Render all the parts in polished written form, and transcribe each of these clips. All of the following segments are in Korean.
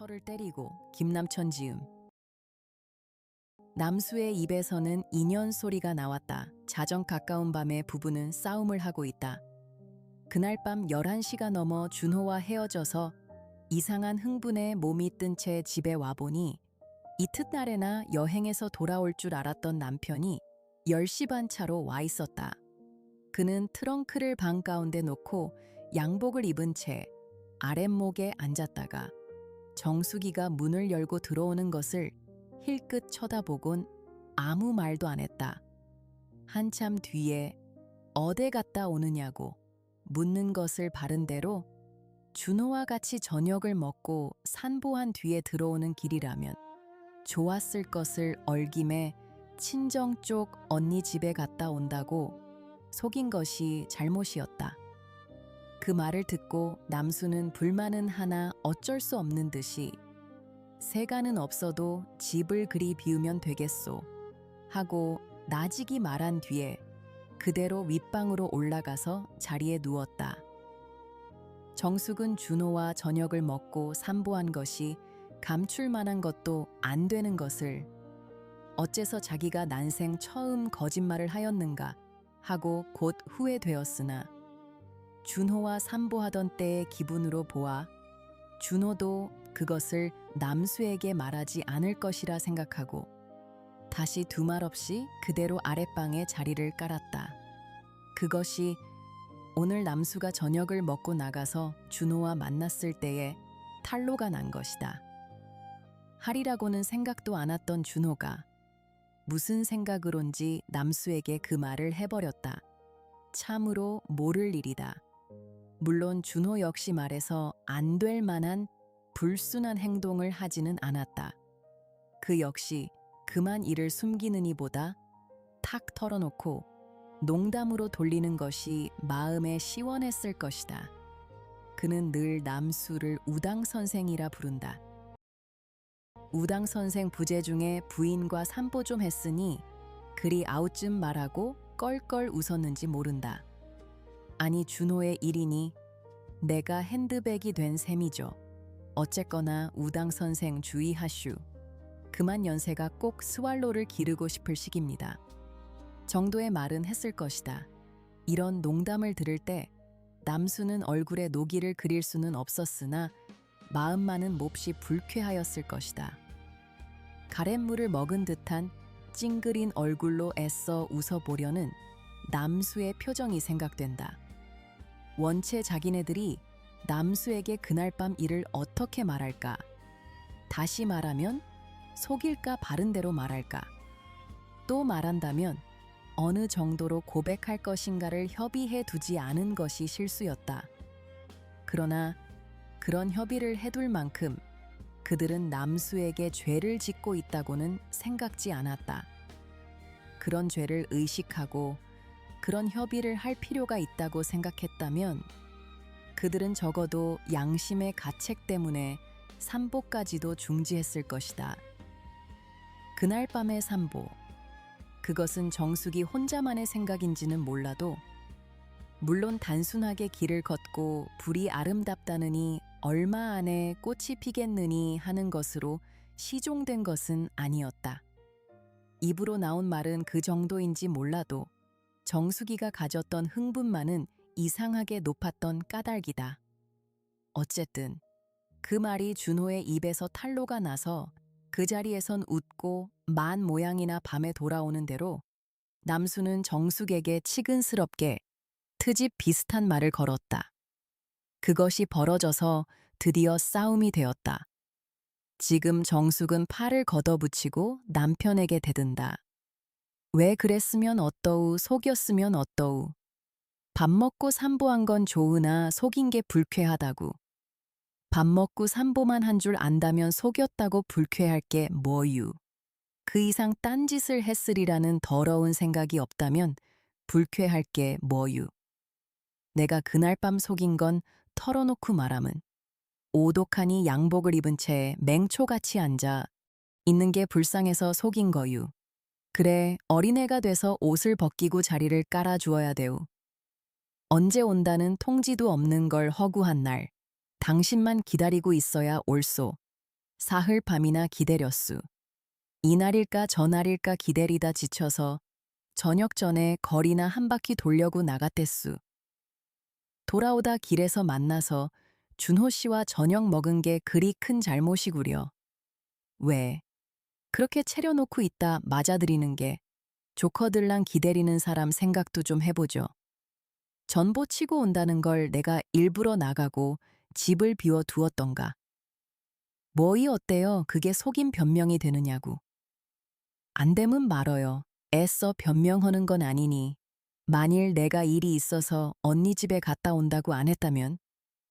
철을 때리고 김남천 지음. 남수의 입에서는 인연 소리가 나왔다. 자정 가까운 밤에 부부는 싸움을 하고 있다. 그날 밤 11시가 넘어 준호와 헤어져서 이상한 흥분에 몸이 뜬 채 집에 와보니 이튿날에나 여행에서 돌아올 줄 알았던 남편이 10시 반 차로 와 있었다. 그는 트렁크를 방 가운데 놓고 양복을 입은 채 아랫목에 앉았다가 정수기가 문을 열고 들어오는 것을 힐끗 쳐다보곤 아무 말도 안 했다. 한참 뒤에 어디 갔다 오느냐고 묻는 것을 바른 대로 준호와 같이 저녁을 먹고 산보한 뒤에 들어오는 길이라면 좋았을 것을 얼김에 친정 쪽 언니 집에 갔다 온다고 속인 것이 잘못이었다. 그 말을 듣고 남수는 불만은 하나 어쩔 수 없는 듯이 세간은 없어도 집을 그리 비우면 되겠소 하고 나지기 말한 뒤에 그대로 윗방으로 올라가서 자리에 누웠다. 정숙은 준호와 저녁을 먹고 산보한 것이 감출만한 것도 안 되는 것을 어째서 자기가 난생 처음 거짓말을 하였는가 하고 곧 후회되었으나 준호와 산보하던 때의 기분으로 보아 준호도 그것을 남수에게 말하지 않을 것이라 생각하고 다시 두말 없이 그대로 아랫방에 자리를 깔았다. 그것이 오늘 남수가 저녁을 먹고 나가서 준호와 만났을 때에 탈로가 난 것이다. 하리라고는 생각도 않았던 준호가 무슨 생각으론지 남수에게 그 말을 해버렸다. 참으로 모를 일이다. 물론 준호 역시 말해서 안 될 만한 불순한 행동을 하지는 않았다. 그 역시 그만 이를 숨기는 이보다 탁 털어놓고 농담으로 돌리는 것이 마음에 시원했을 것이다. 그는 늘 남수를 우당선생이라 부른다. 우당선생 부재 중에 부인과 산보 좀 했으니 그리 아우쯤 말하고 껄껄 웃었는지 모른다. 아니 준호의 일이니 내가 핸드백이 된 셈이죠. 어쨌거나 우당선생 주의하슈. 그만 연세가 꼭 스왈로를 기르고 싶을 시기입니다. 정도의 말은 했을 것이다. 이런 농담을 들을 때 남수는 얼굴에 노기를 그릴 수는 없었으나 마음만은 몹시 불쾌하였을 것이다. 가랫물을 먹은 듯한 찡그린 얼굴로 애써 웃어보려는 남수의 표정이 생각된다. 원체 자기네들이 남수에게 그날 밤 일을 어떻게 말할까? 다시 말하면 속일까 바른 대로 말할까? 또 말한다면 어느 정도로 고백할 것인가를 협의해 두지 않은 것이 실수였다. 그러나 그런 협의를 해둘 만큼 그들은 남수에게 죄를 짓고 있다고는 생각지 않았다. 그런 죄를 의식하고 그런 협의를 할 필요가 있다고 생각했다면 그들은 적어도 양심의 가책 때문에 산보까지도 중지했을 것이다. 그날 밤의 산보, 그것은 정숙이 혼자만의 생각인지는 몰라도 물론 단순하게 길을 걷고 불이 아름답다느니 얼마 안에 꽃이 피겠느니 하는 것으로 시종된 것은 아니었다. 입으로 나온 말은 그 정도인지 몰라도 정숙이가 가졌던 흥분만은 이상하게 높았던 까닭이다. 어쨌든 그 말이 준호의 입에서 탈로가 나서 그 자리에선 웃고 만 모양이나 밤에 돌아오는 대로 남수는 정숙에게 치근스럽게 트집 비슷한 말을 걸었다. 그것이 벌어져서 드디어 싸움이 되었다. 지금 정숙은 팔을 걷어붙이고 남편에게 대든다. 왜 그랬으면 어떠우 속였으면 어떠우. 밥 먹고 산보한 건 좋으나 속인 게 불쾌하다고. 밥 먹고 산보만 한 줄 안다면 속였다고 불쾌할 게 뭐유. 그 이상 딴짓을 했으리라는 더러운 생각이 없다면 불쾌할 게 뭐유. 내가 그날 밤 속인 건 털어놓고 말함은 오독하니 양복을 입은 채 맹초같이 앉아 있는 게 불쌍해서 속인 거유. 그래, 어린애가 돼서 옷을 벗기고 자리를 깔아주어야 되우. 언제 온다는 통지도 없는 걸 허구한 날, 당신만 기다리고 있어야 옳소. 사흘 밤이나 기다렸수. 이날일까 저날일까 기다리다 지쳐서 저녁 전에 거리나 한 바퀴 돌려고 나갔댔수. 돌아오다 길에서 만나서 준호 씨와 저녁 먹은 게 그리 큰 잘못이구려. 왜? 그렇게 차려놓고 있다 맞아들이는 게 조커들랑 기다리는 사람 생각도 좀 해보죠. 전보 치고 온다는 걸 내가 일부러 나가고 집을 비워 두었던가. 뭐이 어때요? 그게 속임 변명이 되느냐고. 안 되면 말어요. 애써 변명하는 건 아니니. 만일 내가 일이 있어서 언니 집에 갔다 온다고 안 했다면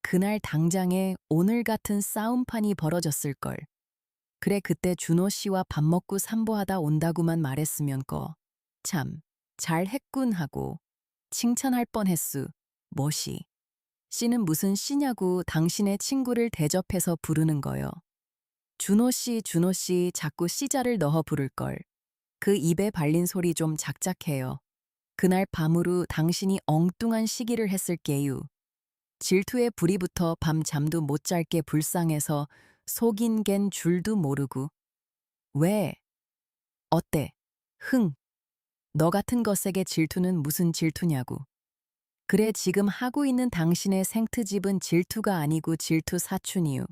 그날 당장에 오늘 같은 싸움판이 벌어졌을걸. 그래 그때 준호 씨와 밥 먹고 산보하다 온다고만 말했으면 참 잘했군 하고 칭찬할 뻔했수. 뭐시. 씨는 무슨 씨냐고 당신의 친구를 대접해서 부르는 거요. 준호 씨 자꾸 씨자를 넣어 부를걸. 그 입에 발린 소리 좀 작작해요. 그날 밤으로 당신이 엉뚱한 시기를 했을게유. 질투에 불이 붙어 밤 잠도 못 잘게 불쌍해서 속인 겐 줄도 모르고. 왜? 어때? 흥. 너 같은 것에게 질투는 무슨 질투냐고. 그래 지금 하고 있는 당신의 생트집은 질투가 아니고 질투 사춘이유.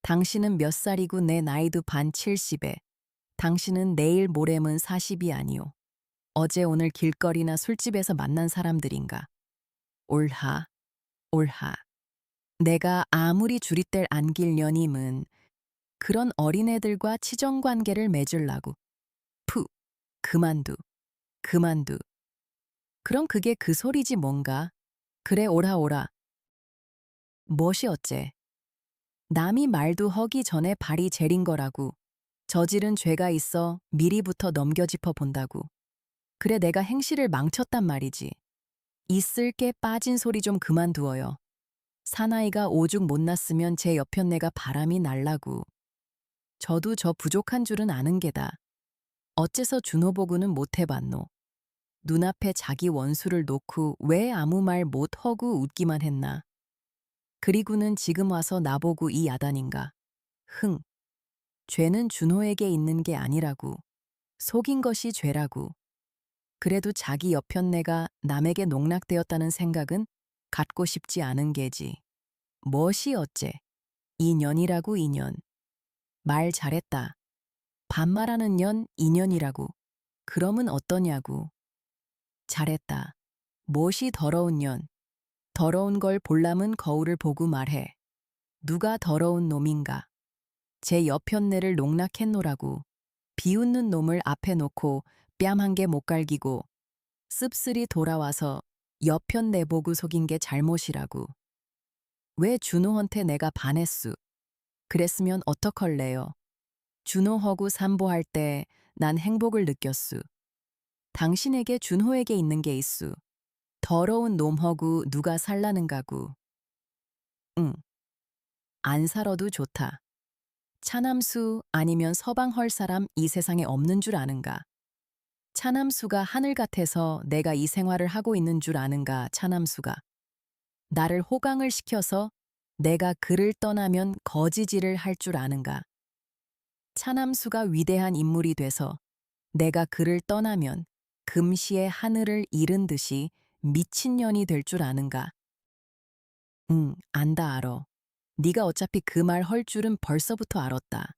당신은 몇 살이고 내 나이도 반 70에. 당신은 내일 모레면 40이 아니오. 어제 오늘 길거리나 술집에서 만난 사람들인가. 옳하, 옳하. 내가 아무리 주리뗄 안길 연임은 그런 어린애들과 치정관계를 맺으려고. 푸, 그만두, 그만두. 그럼 그게 그 소리지 뭔가. 그래 오라 오라. 멋이 어째. 남이 말도 허기 전에 발이 제린 거라고. 저지른 죄가 있어 미리부터 넘겨짚어 본다고. 그래 내가 행실을 망쳤단 말이지. 있을 게 빠진 소리 좀 그만두어요. 사나이가 오죽 못났으면 제 옆편네가 바람이 날라고. 저도 저 부족한 줄은 아는 게다. 어째서 준호 보고는 못 해봤노. 눈앞에 자기 원수를 놓고 왜 아무 말 못 허구 웃기만 했나. 그리고는 지금 와서 나보고 이 야단인가. 흥. 죄는 준호에게 있는 게 아니라고. 속인 것이 죄라고. 그래도 자기 옆편네가 남에게 농락되었다는 생각은 갖고 싶지 않은 게지. 멋이 어째. 인연이라고 인연. 말 잘했다. 반말하는 년 인연이라고. 그러면 어떠냐고. 잘했다. 못이 더러운 년. 더러운 걸 볼람은 거울을 보고 말해. 누가 더러운 놈인가. 제 옆편네를 농락했노라고. 비웃는 놈을 앞에 놓고 뺨 한 개 못 갈기고 씁쓸히 돌아와서 옆편내 보고 속인 게 잘못이라고. 왜 준호한테 내가 반했수. 그랬으면 어떡할래요. 준호하고 산보할 때 난 행복을 느꼈수. 당신에게 준호에게 있는 게 있수. 더러운 놈하고 누가 살라는가구. 응. 안 살아도 좋다. 차남수 아니면 서방헐 사람 이 세상에 없는 줄 아는가. 차남수가 하늘 같아서 내가 이 생활을 하고 있는 줄 아는가 차남수가. 나를 호강을 시켜서 내가 그를 떠나면 거지질을 할 줄 아는가. 차남수가 위대한 인물이 돼서 내가 그를 떠나면 금시에 하늘을 잃은 듯이 미친년이 될 줄 아는가. 응, 안다 알어. 네가 어차피 그 말 헐 줄은 벌써부터 알았다.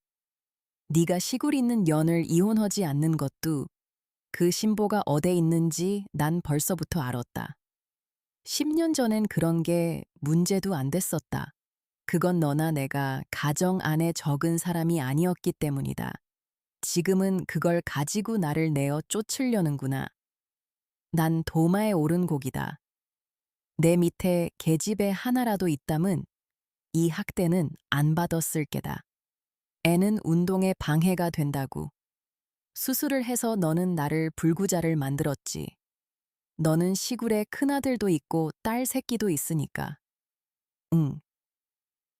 네가 시골 있는 년을 이혼하지 않는 것도 그 신보가 어디 있는지 난 벌써부터 알았다. 10년 전엔 그런 게 문제도 안 됐었다. 그건 너나 내가 가정 안에 적은 사람이 아니었기 때문이다. 지금은 그걸 가지고 나를 내어 쫓으려는구나. 난 도마에 오른 고기다. 내 밑에 계집애 하나라도 있다면 이 학대는 안 받았을 게다. 애는 운동에 방해가 된다고. 수술을 해서 너는 나를 불구자를 만들었지. 너는 시골에 큰아들도 있고 딸 새끼도 있으니까. 응.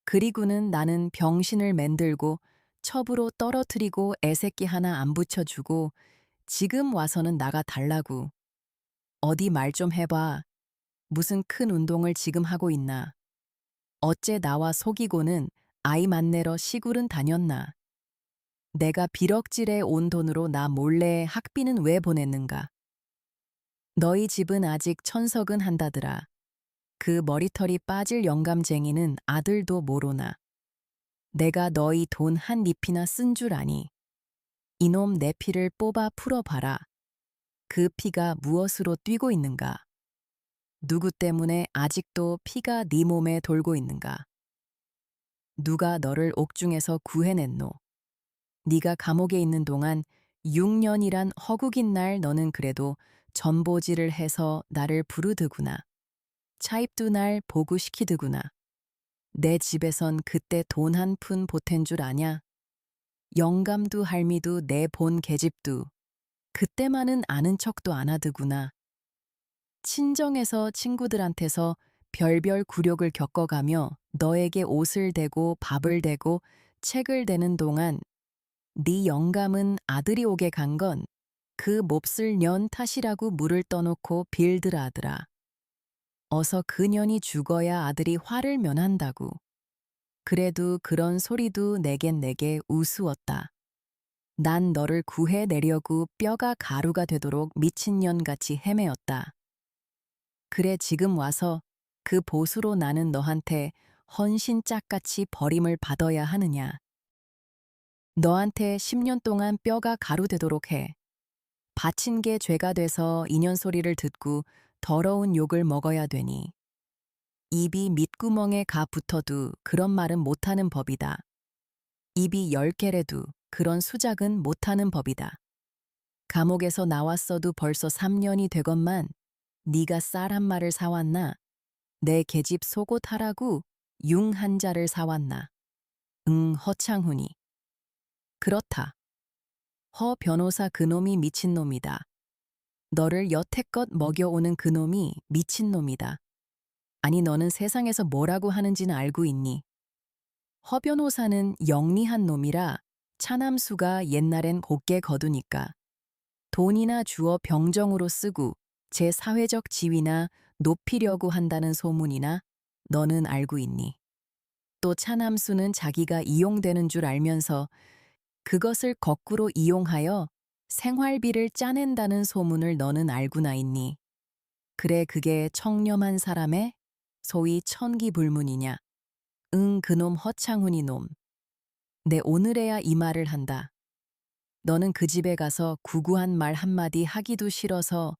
그리고는 나는 병신을 만들고 첩으로 떨어뜨리고 애새끼 하나 안 붙여주고 지금 와서는 나가 달라고. 어디 말 좀 해봐. 무슨 큰 운동을 지금 하고 있나. 어째 나와 속이고는 아이 만내러 시골은 다녔나. 내가 비럭질해 온 돈으로 나 몰래 학비는 왜 보냈는가. 너희 집은 아직 천석은 한다더라. 그 머리털이 빠질 영감쟁이는 아들도 모로나. 내가 너희 돈 한 잎이나 쓴 줄 아니. 이놈 내 피를 뽑아 풀어봐라. 그 피가 무엇으로 뛰고 있는가? 누구 때문에 아직도 피가 네 몸에 돌고 있는가? 누가 너를 옥중에서 구해냈노? 네가 감옥에 있는 동안 6년이란 허국인 날 너는 그래도 전보질을 해서 나를 부르드구나. 차입도 날 보고시키드구나. 내 집에선 그때 돈 한 푼 보탠 줄 아냐? 영감도 할미도 내 본 계집도 그때만은 아는 척도 안 하드구나. 친정에서 친구들한테서 별별 굴욕을 겪어가며 너에게 옷을 대고 밥을 대고 책을 대는 동안 네 영감은 아들이 오게 간 건 그 몹쓸 년 탓이라고 물을 떠놓고 빌드라 하더라. 어서 그 년이 죽어야 아들이 화를 면한다고. 그래도 그런 소리도 내게 우스웠다. 난 너를 구해내려고 뼈가 가루가 되도록 미친년같이 헤매었다. 그래 지금 와서 그 보수로 나는 너한테 헌신짝같이 버림을 받아야 하느냐. 너한테 10년 동안 뼈가 가루 되도록 해. 바친 게 죄가 돼서 인연 소리를 듣고 더러운 욕을 먹어야 되니. 입이 밑구멍에 가 붙어도 그런 말은 못하는 법이다. 입이 10개래도 그런 수작은 못하는 법이다. 감옥에서 나왔어도 벌써 3년이 되건만 네가 쌀 한 마를 사왔나? 내 계집 속옷 하라고 융 한 자를 사왔나? 응, 허창훈이. 그렇다. 허 변호사 그놈이 미친놈이다. 너를 여태껏 먹여오는 그놈이 미친놈이다. 아니 너는 세상에서 뭐라고 하는지는 알고 있니? 허 변호사는 영리한 놈이라 차남수가 옛날엔 곱게 거두니까 돈이나 주어 병정으로 쓰고 제 사회적 지위나 높이려고 한다는 소문이나 너는 알고 있니? 또 차남수는 자기가 이용되는 줄 알면서 그것을 거꾸로 이용하여 생활비를 짜낸다는 소문을 너는 알고나 있니? 그래 그게 청렴한 사람의 소위 천기불문이냐? 응 그놈 허창훈이 놈. 내 오늘에야 이 말을 한다. 너는 그 집에 가서 구구한 말 한마디 하기도 싫어서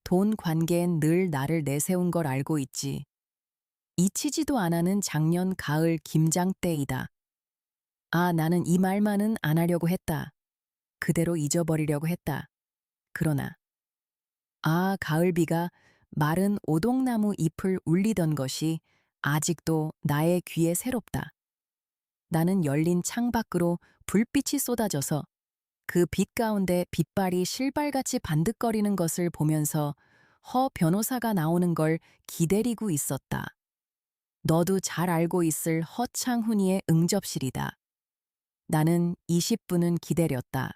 돈 관계엔 늘 나를 내세운 걸 알고 있지. 잊히지도 않아는 작년 가을 김장 때이다. 아 나는 이 말만은 안 하려고 했다. 그대로 잊어버리려고 했다. 그러나 아 가을비가 마른 오동나무 잎을 울리던 것이 아직도 나의 귀에 새롭다. 나는 열린 창 밖으로 불빛이 쏟아져서 그 빛 가운데 빛발이 실발같이 반득거리는 것을 보면서 허 변호사가 나오는 걸 기다리고 있었다. 너도 잘 알고 있을 허창훈이의 응접실이다. 나는 20분은 기다렸다.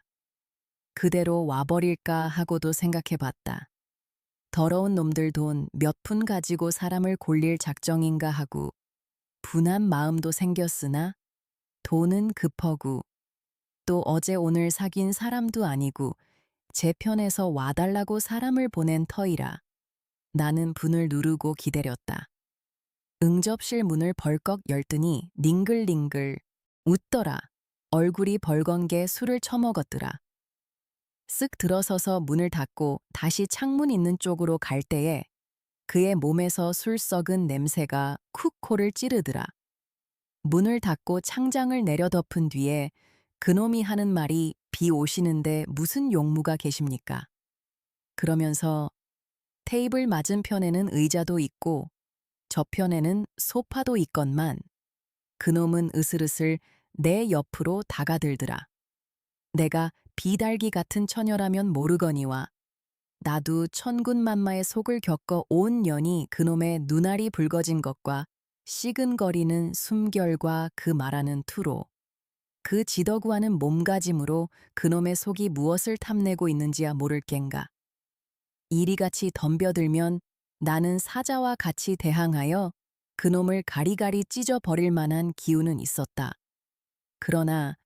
그대로 와버릴까 하고도 생각해봤다. 더러운 놈들 돈 몇 푼 가지고 사람을 골릴 작정인가 하고 분한 마음도 생겼으나 돈은 급하고 또 어제 오늘 사귄 사람도 아니고 제 편에서 와달라고 사람을 보낸 터이라 나는 분을 누르고 기다렸다. 응접실 문을 벌컥 열더니 닝글닝글 웃더라. 얼굴이 벌건게 술을 처먹었더라. 쓱 들어서서 문을 닫고 다시 창문 있는 쪽으로 갈 때에 그의 몸에서 술 썩은 냄새가 쿡 코를 찌르더라. 문을 닫고 창장을 내려덮은 뒤에 그놈이 하는 말이 비 오시는데 무슨 용무가 계십니까? 그러면서 테이블 맞은편에는 의자도 있고 저편에는 소파도 있건만 그놈은 으슬으슬 내 옆으로 다가들더라. 내가 비달기 같은 처녀라면 모르거니와 나도 천군만마의 속을 겪어 온 년이 그놈의 눈알이 붉어진 것과 시근거리는 숨결과 그 말하는 투로 그 지더구하는 몸가짐으로 그놈의 속이 무엇을 탐내고 있는지야 모를 겐가. 이리같이 덤벼들면 나는 사자와 같이 대항하여 그놈을 가리가리 찢어버릴 만한 기운은 있었다. 그러나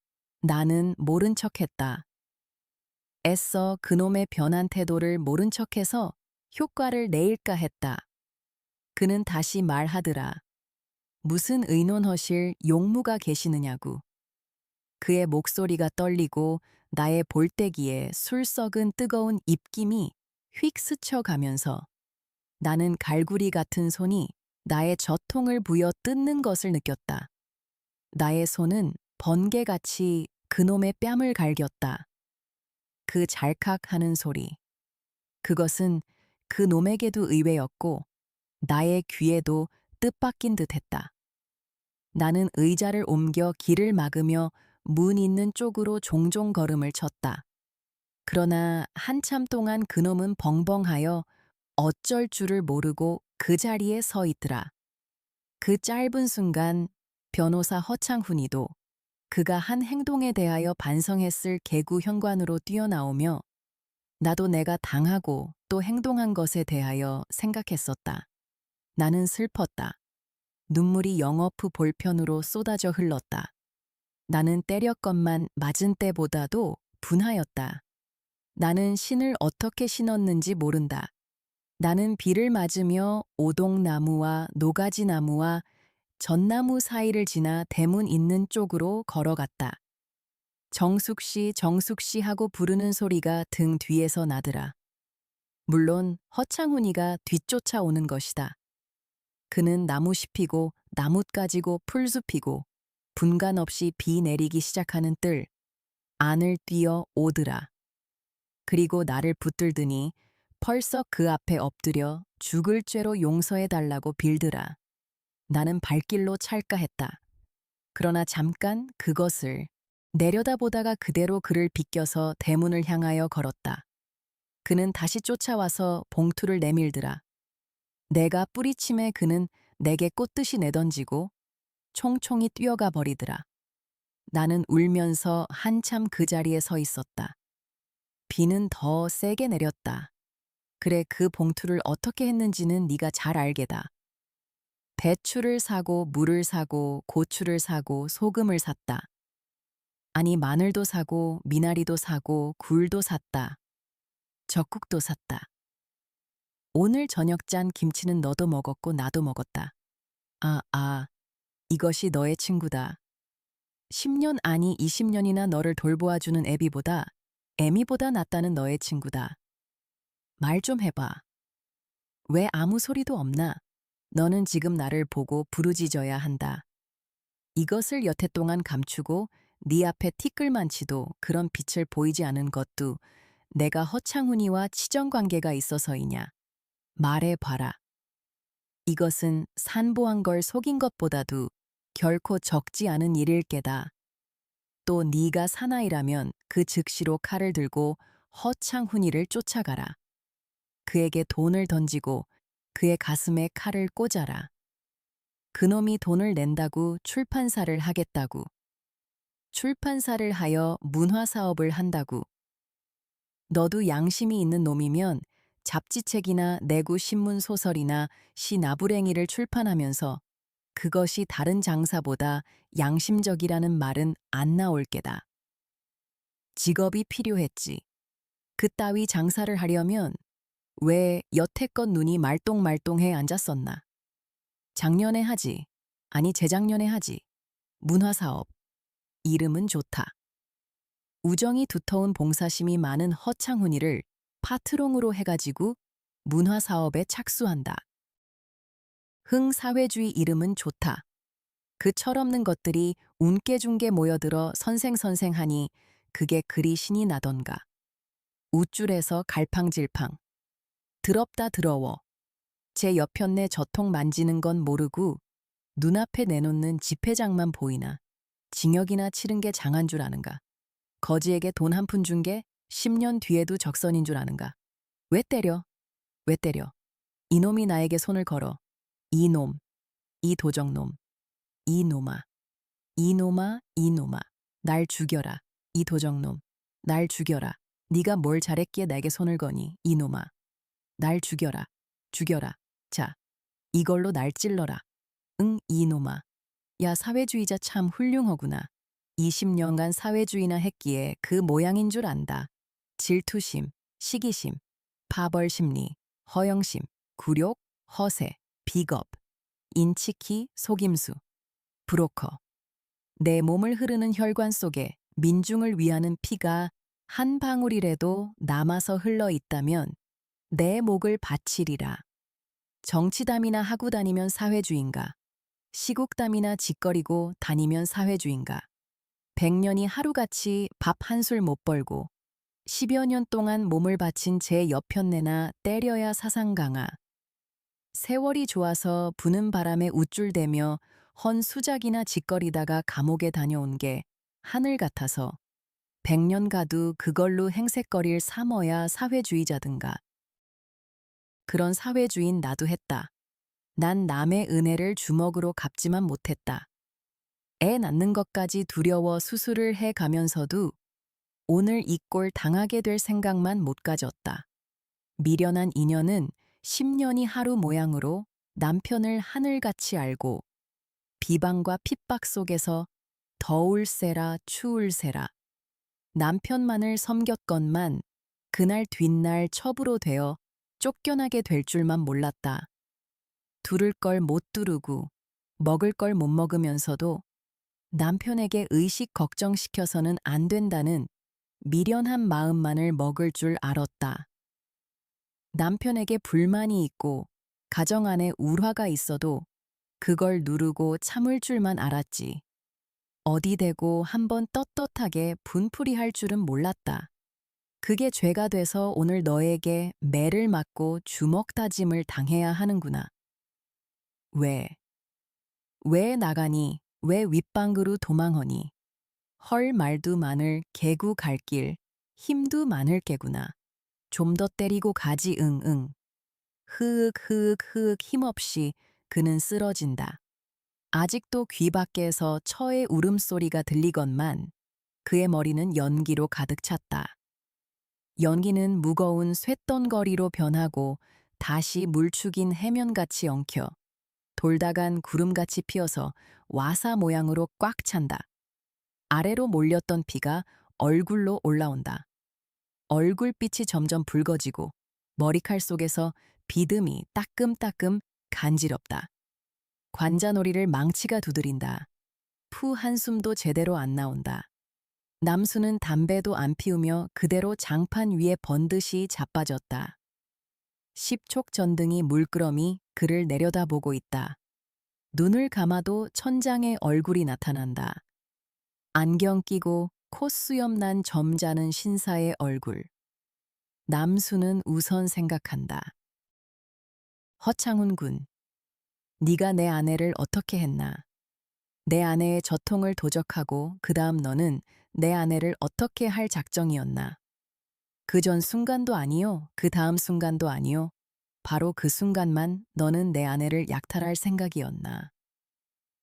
나는 모른 척했다. 애써 그놈의 변한 태도를 모른 척해서 효과를 내일까 했다. 그는 다시 말하더라. 무슨 의논하실 용무가 계시느냐고. 그의 목소리가 떨리고 나의 볼때기에 술 썩은 뜨거운 입김이 휙 스쳐가면서 나는 갈구리 같은 손이 나의 젖통을 부여 뜯는 것을 느꼈다. 나의 손은 번개같이 그놈의 뺨을 갈겼다. 그 잘칵하는 소리. 그것은 그놈에게도 의외였고 나의 귀에도 뜻밖인 듯했다. 나는 의자를 옮겨 길을 막으며 문 있는 쪽으로 종종 걸음을 쳤다. 그러나 한참 동안 그놈은 벙벙하여 어쩔 줄을 모르고 그 자리에 서 있더라. 그 짧은 순간 변호사 허창훈이도 그가 한 행동에 대하여 반성했을 개구 현관으로 뛰어나오며 나도 내가 당하고 또 행동한 것에 대하여 생각했었다. 나는 슬펐다. 눈물이 영어프 볼편으로 쏟아져 흘렀다. 나는 때렸건만 맞은 때보다도 분하였다. 나는 신을 어떻게 신었는지 모른다. 나는 비를 맞으며 오동나무와 노가지나무와 전나무 사이를 지나 대문 있는 쪽으로 걸어갔다. 정숙 씨 하고 부르는 소리가 등 뒤에서 나더라. 물론 허창훈이가 뒤쫓아오는 것이다. 그는 나무잎이고 나뭇가지고 풀숲이고 분간 없이 비 내리기 시작하는 뜰 안을 뛰어 오더라. 그리고 나를 붙들더니 펄썩 그 앞에 엎드려 죽을 죄로 용서해달라고 빌더라. 나는 발길로 찰까 했다. 그러나 잠깐 그것을 내려다보다가 그대로 그를 비껴서 대문을 향하여 걸었다. 그는 다시 쫓아와서 봉투를 내밀더라. 내가 뿌리침에 그는 내게 꽃듯이 내던지고 총총히 뛰어가 버리더라. 나는 울면서 한참 그 자리에 서 있었다. 비는 더 세게 내렸다. 그래 그 봉투를 어떻게 했는지는 네가 잘 알게다. 배추를 사고 물을 사고 고추를 사고 소금을 샀다. 아니 마늘도 사고 미나리도 사고 굴도 샀다. 적국도 샀다. 오늘 저녁 짠 김치는 너도 먹었고 나도 먹었다. 이것이 너의 친구다. 10년 아니 20년이나 너를 돌보아주는 애미보다 낫다는 너의 친구다. 말 좀 해봐. 왜 아무 소리도 없나? 너는 지금 나를 보고 부르짖어야 한다. 이것을 여태 동안 감추고 네 앞에 티끌만치도 그런 빛을 보이지 않은 것도 내가 허창훈이와 치정관계가 있어서이냐. 말해봐라. 이것은 산보한 걸 속인 것보다도 결코 적지 않은 일일 게다. 또 네가 사나이라면 그 즉시로 칼을 들고 허창훈이를 쫓아가라. 그에게 돈을 던지고 그의 가슴에 칼을 꽂아라. 그놈이 돈을 낸다고 출판사를 하겠다고. 출판사를 하여 문화사업을 한다고. 너도 양심이 있는 놈이면 잡지책이나 내구 신문 소설이나 시 나부랭이를 출판하면서 그것이 다른 장사보다 양심적이라는 말은 안 나올 게다. 직업이 필요했지. 그따위 장사를 하려면 왜 여태껏 눈이 말똥말똥해 앉았었나. 작년에 하지. 아니 재작년에 하지. 문화사업. 이름은 좋다. 우정이 두터운 봉사심이 많은 허창훈이를 파트롱으로 해가지고 문화사업에 착수한다. 흥사회주의 이름은 좋다. 그 철없는 것들이 운깨중게 모여들어 선생하니 그게 그리 신이 나던가. 우쭐해서 갈팡질팡. 더럽다 더러워. 제 옆편내 저통 만지는 건 모르고 눈앞에 내놓는 집회장만 보이나. 징역이나 치른 게 장한 줄 아는가. 거지에게 돈 한 푼 준 게 10년 뒤에도 적선인 줄 아는가. 왜 때려? 왜 때려? 이놈이 나에게 손을 걸어. 이놈, 이 도적놈, 이놈아, 이놈아, 날 죽여라. 이 도적놈, 날 죽여라. 네가 뭘 잘했기에 나에게 손을 거니, 이놈아. 날 죽여라. 죽여라. 자, 이걸로 날 찔러라. 응, 이놈아. 야, 사회주의자 참 훌륭하구나. 20년간 사회주의나 했기에 그 모양인 줄 안다. 질투심, 시기심, 파벌심리, 허영심, 굴욕, 허세, 비겁, 인치키, 속임수, 브로커. 내 몸을 흐르는 혈관 속에 민중을 위하는 피가 한 방울이라도 남아서 흘러 있다면 내 목을 바치리라. 정치담이나 하고 다니면 사회주의인가? 시국담이나 짓거리고 다니면 사회주의인가? 100년이 하루같이 밥 한 술 못 벌고 10여 년 동안 몸을 바친 제 옆편내나 때려야 사상 강하. 세월이 좋아서 부는 바람에 우쭐대며 헌 수작이나 짓거리다가 감옥에 다녀온 게 하늘 같아서 100년 가도 그걸로 행색거릴 삼어야 사회주의자든가. 그런 사회주의인 나도 했다. 난 남의 은혜를 주먹으로 갚지만 못했다. 애 낳는 것까지 두려워 수술을 해 가면서도 오늘 이 꼴 당하게 될 생각만 못 가졌다. 미련한 인연은 10년이 하루 모양으로 남편을 하늘같이 알고 비방과 핍박 속에서 더울세라 추울세라 남편만을 섬겼건만 그날 뒷날 첩으로 되어 쫓겨나게 될 줄만 몰랐다. 두를 걸 못 두르고 먹을 걸 못 먹으면서도 남편에게 의식 걱정시켜서는 안 된다는 미련한 마음만을 먹을 줄 알았다. 남편에게 불만이 있고 가정 안에 울화가 있어도 그걸 누르고 참을 줄만 알았지. 어디 대고 한번 떳떳하게 분풀이할 줄은 몰랐다. 그게 죄가 돼서 오늘 너에게 매를 맞고 주먹 다짐을 당해야 하는구나. 왜? 왜 나가니? 왜 윗방으로 도망하니? 헐 말도 많을 개구 갈 길, 힘도 많을 개구나. 좀 더 때리고 가지 응응. 흐윽 힘없이 그는 쓰러진다. 아직도 귀 밖에서 처의 울음소리가 들리건만 그의 머리는 연기로 가득 찼다. 연기는 무거운 쇳덩거리로 변하고 다시 물축인 해면같이 엉켜 돌다간 구름같이 피어서 와사 모양으로 꽉 찬다. 아래로 몰렸던 피가 얼굴로 올라온다. 얼굴빛이 점점 붉어지고 머리칼 속에서 비듬이 따끔따끔 간지럽다. 관자놀이를 망치가 두드린다. 푸 한숨도 제대로 안 나온다. 남수는 담배도 안 피우며 그대로 장판 위에 번듯이 자빠졌다. 십촉전등이 물끄러미 그를 내려다보고 있다. 눈을 감아도 천장에 얼굴이 나타난다. 안경 끼고 콧수염 난 점잖은 신사의 얼굴. 남수는 우선 생각한다. 허창훈 군, 네가 내 아내를 어떻게 했나? 내 아내의 저통을 도적하고 그 다음 너는 내 아내를 어떻게 할 작정이었나? 그 전 순간도 아니요, 그 다음 순간도 아니요. 바로 그 순간만 너는 내 아내를 약탈할 생각이었나?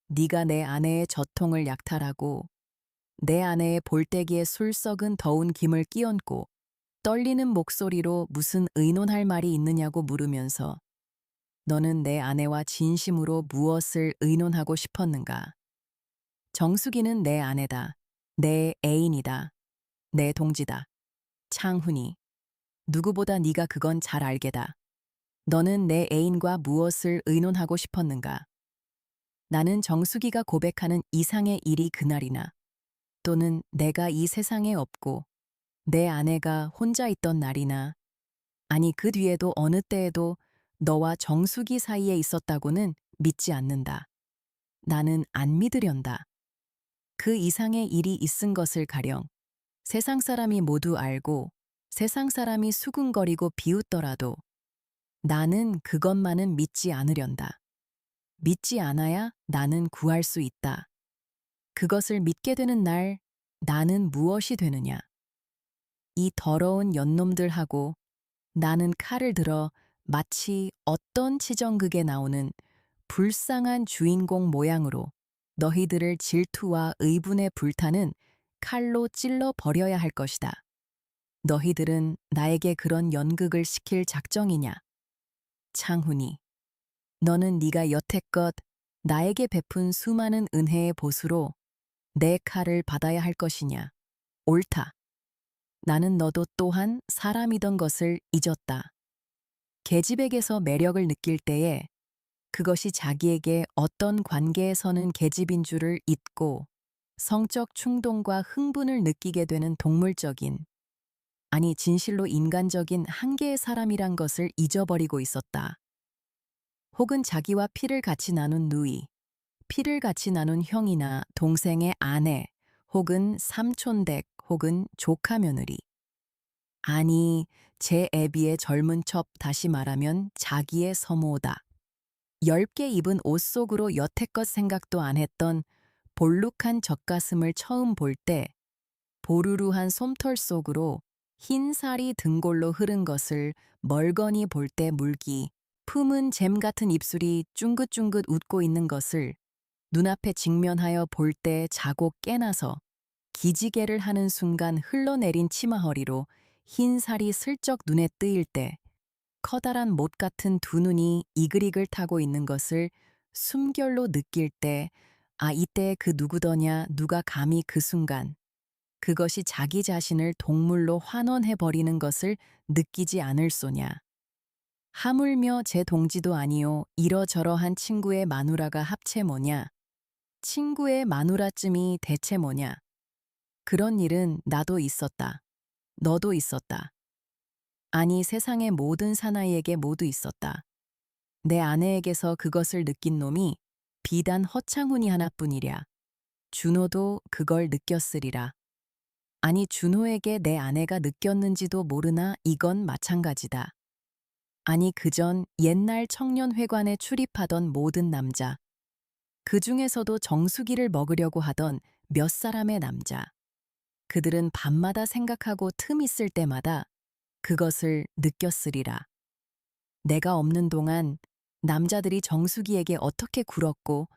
네가 내 아내의 저통을 약탈하고 내 아내의 볼때기에 술 썩은 더운 김을 끼얹고 떨리는 목소리로 무슨 의논할 말이 있느냐고 물으면서 너는 내 아내와 진심으로 무엇을 의논하고 싶었는가? 정수기는 내 아내다. 내 애인이다. 내 동지다. 창훈이. 누구보다 네가 그건 잘 알게다. 너는 내 애인과 무엇을 의논하고 싶었는가? 나는 정수기가 고백하는 이상의 일이 그날이나 또는 내가 이 세상에 없고 내 아내가 혼자 있던 날이나 아니 그 뒤에도 어느 때에도 너와 정수기 사이에 있었다고는 믿지 않는다. 나는 안 믿으련다. 그 이상의 일이 있은 것을 가령 세상 사람이 모두 알고 세상 사람이 수군거리고 비웃더라도 나는 그것만은 믿지 않으련다. 믿지 않아야 나는 구할 수 있다. 그것을 믿게 되는 날 나는 무엇이 되느냐? 이 더러운 연놈들하고 나는 칼을 들어 마치 어떤 치정극에 나오는 불쌍한 주인공 모양으로 너희들을 질투와 의분에 불타는 칼로 찔러 버려야 할 것이다. 너희들은 나에게 그런 연극을 시킬 작정이냐? 창훈이, 너는 네가 여태껏 나에게 베푼 수많은 은혜의 보수로 내 칼을 받아야 할 것이냐? 옳다. 나는 너도 또한 사람이던 것을 잊었다. 계집에게서 매력을 느낄 때에 그것이 자기에게 어떤 관계에서는 계집인 줄을 잊고 성적 충동과 흥분을 느끼게 되는 동물적인, 아니 진실로 인간적인 한계의 사람이란 것을 잊어버리고 있었다. 혹은 자기와 피를 같이 나눈 누이, 피를 같이 나눈 형이나 동생의 아내, 혹은 삼촌댁, 혹은 조카 며느리. 아니, 제 애비의 젊은 첩, 다시 말하면 자기의 서모다. 10개 입은 옷 속으로 여태껏 생각도 안 했던 볼룩한 젖가슴을 처음 볼 때 보루루한 솜털 속으로 흰 살이 등골로 흐른 것을 멀거니 볼 때 물기, 품은 잼 같은 입술이 쫑긋쫑긋 웃고 있는 것을 눈앞에 직면하여 볼 때 자고 깨나서 기지개를 하는 순간 흘러내린 치마허리로 흰 살이 슬쩍 눈에 뜨일 때 커다란 못 같은 두 눈이 이글이글 타고 있는 것을 숨결로 느낄 때, 아, 이때 그 누구더냐, 누가 감히 그 순간 그것이 자기 자신을 동물로 환원해버리는 것을 느끼지 않을 소냐. 하물며 제 동지도 아니요 이러저러한 친구의 마누라가 합체 뭐냐. 친구의 마누라쯤이 대체 뭐냐. 그런 일은 나도 있었다. 너도 있었다. 아니 세상의 모든 사나이에게 모두 있었다. 내 아내에게서 그것을 느낀 놈이 비단 허창훈이 하나뿐이랴. 준호도 그걸 느꼈으리라. 아니 준호에게 내 아내가 느꼈는지도 모르나 이건 마찬가지다. 아니 그전 옛날 청년회관에 출입하던 모든 남자. 그 중에서도 정수기를 먹으려고 하던 몇 사람의 남자. 그들은 밤마다 생각하고 틈 있을 때마다 그것을 느꼈으리라. 내가 없는 동안 남자들이 정수기에게 어떻게 굴었고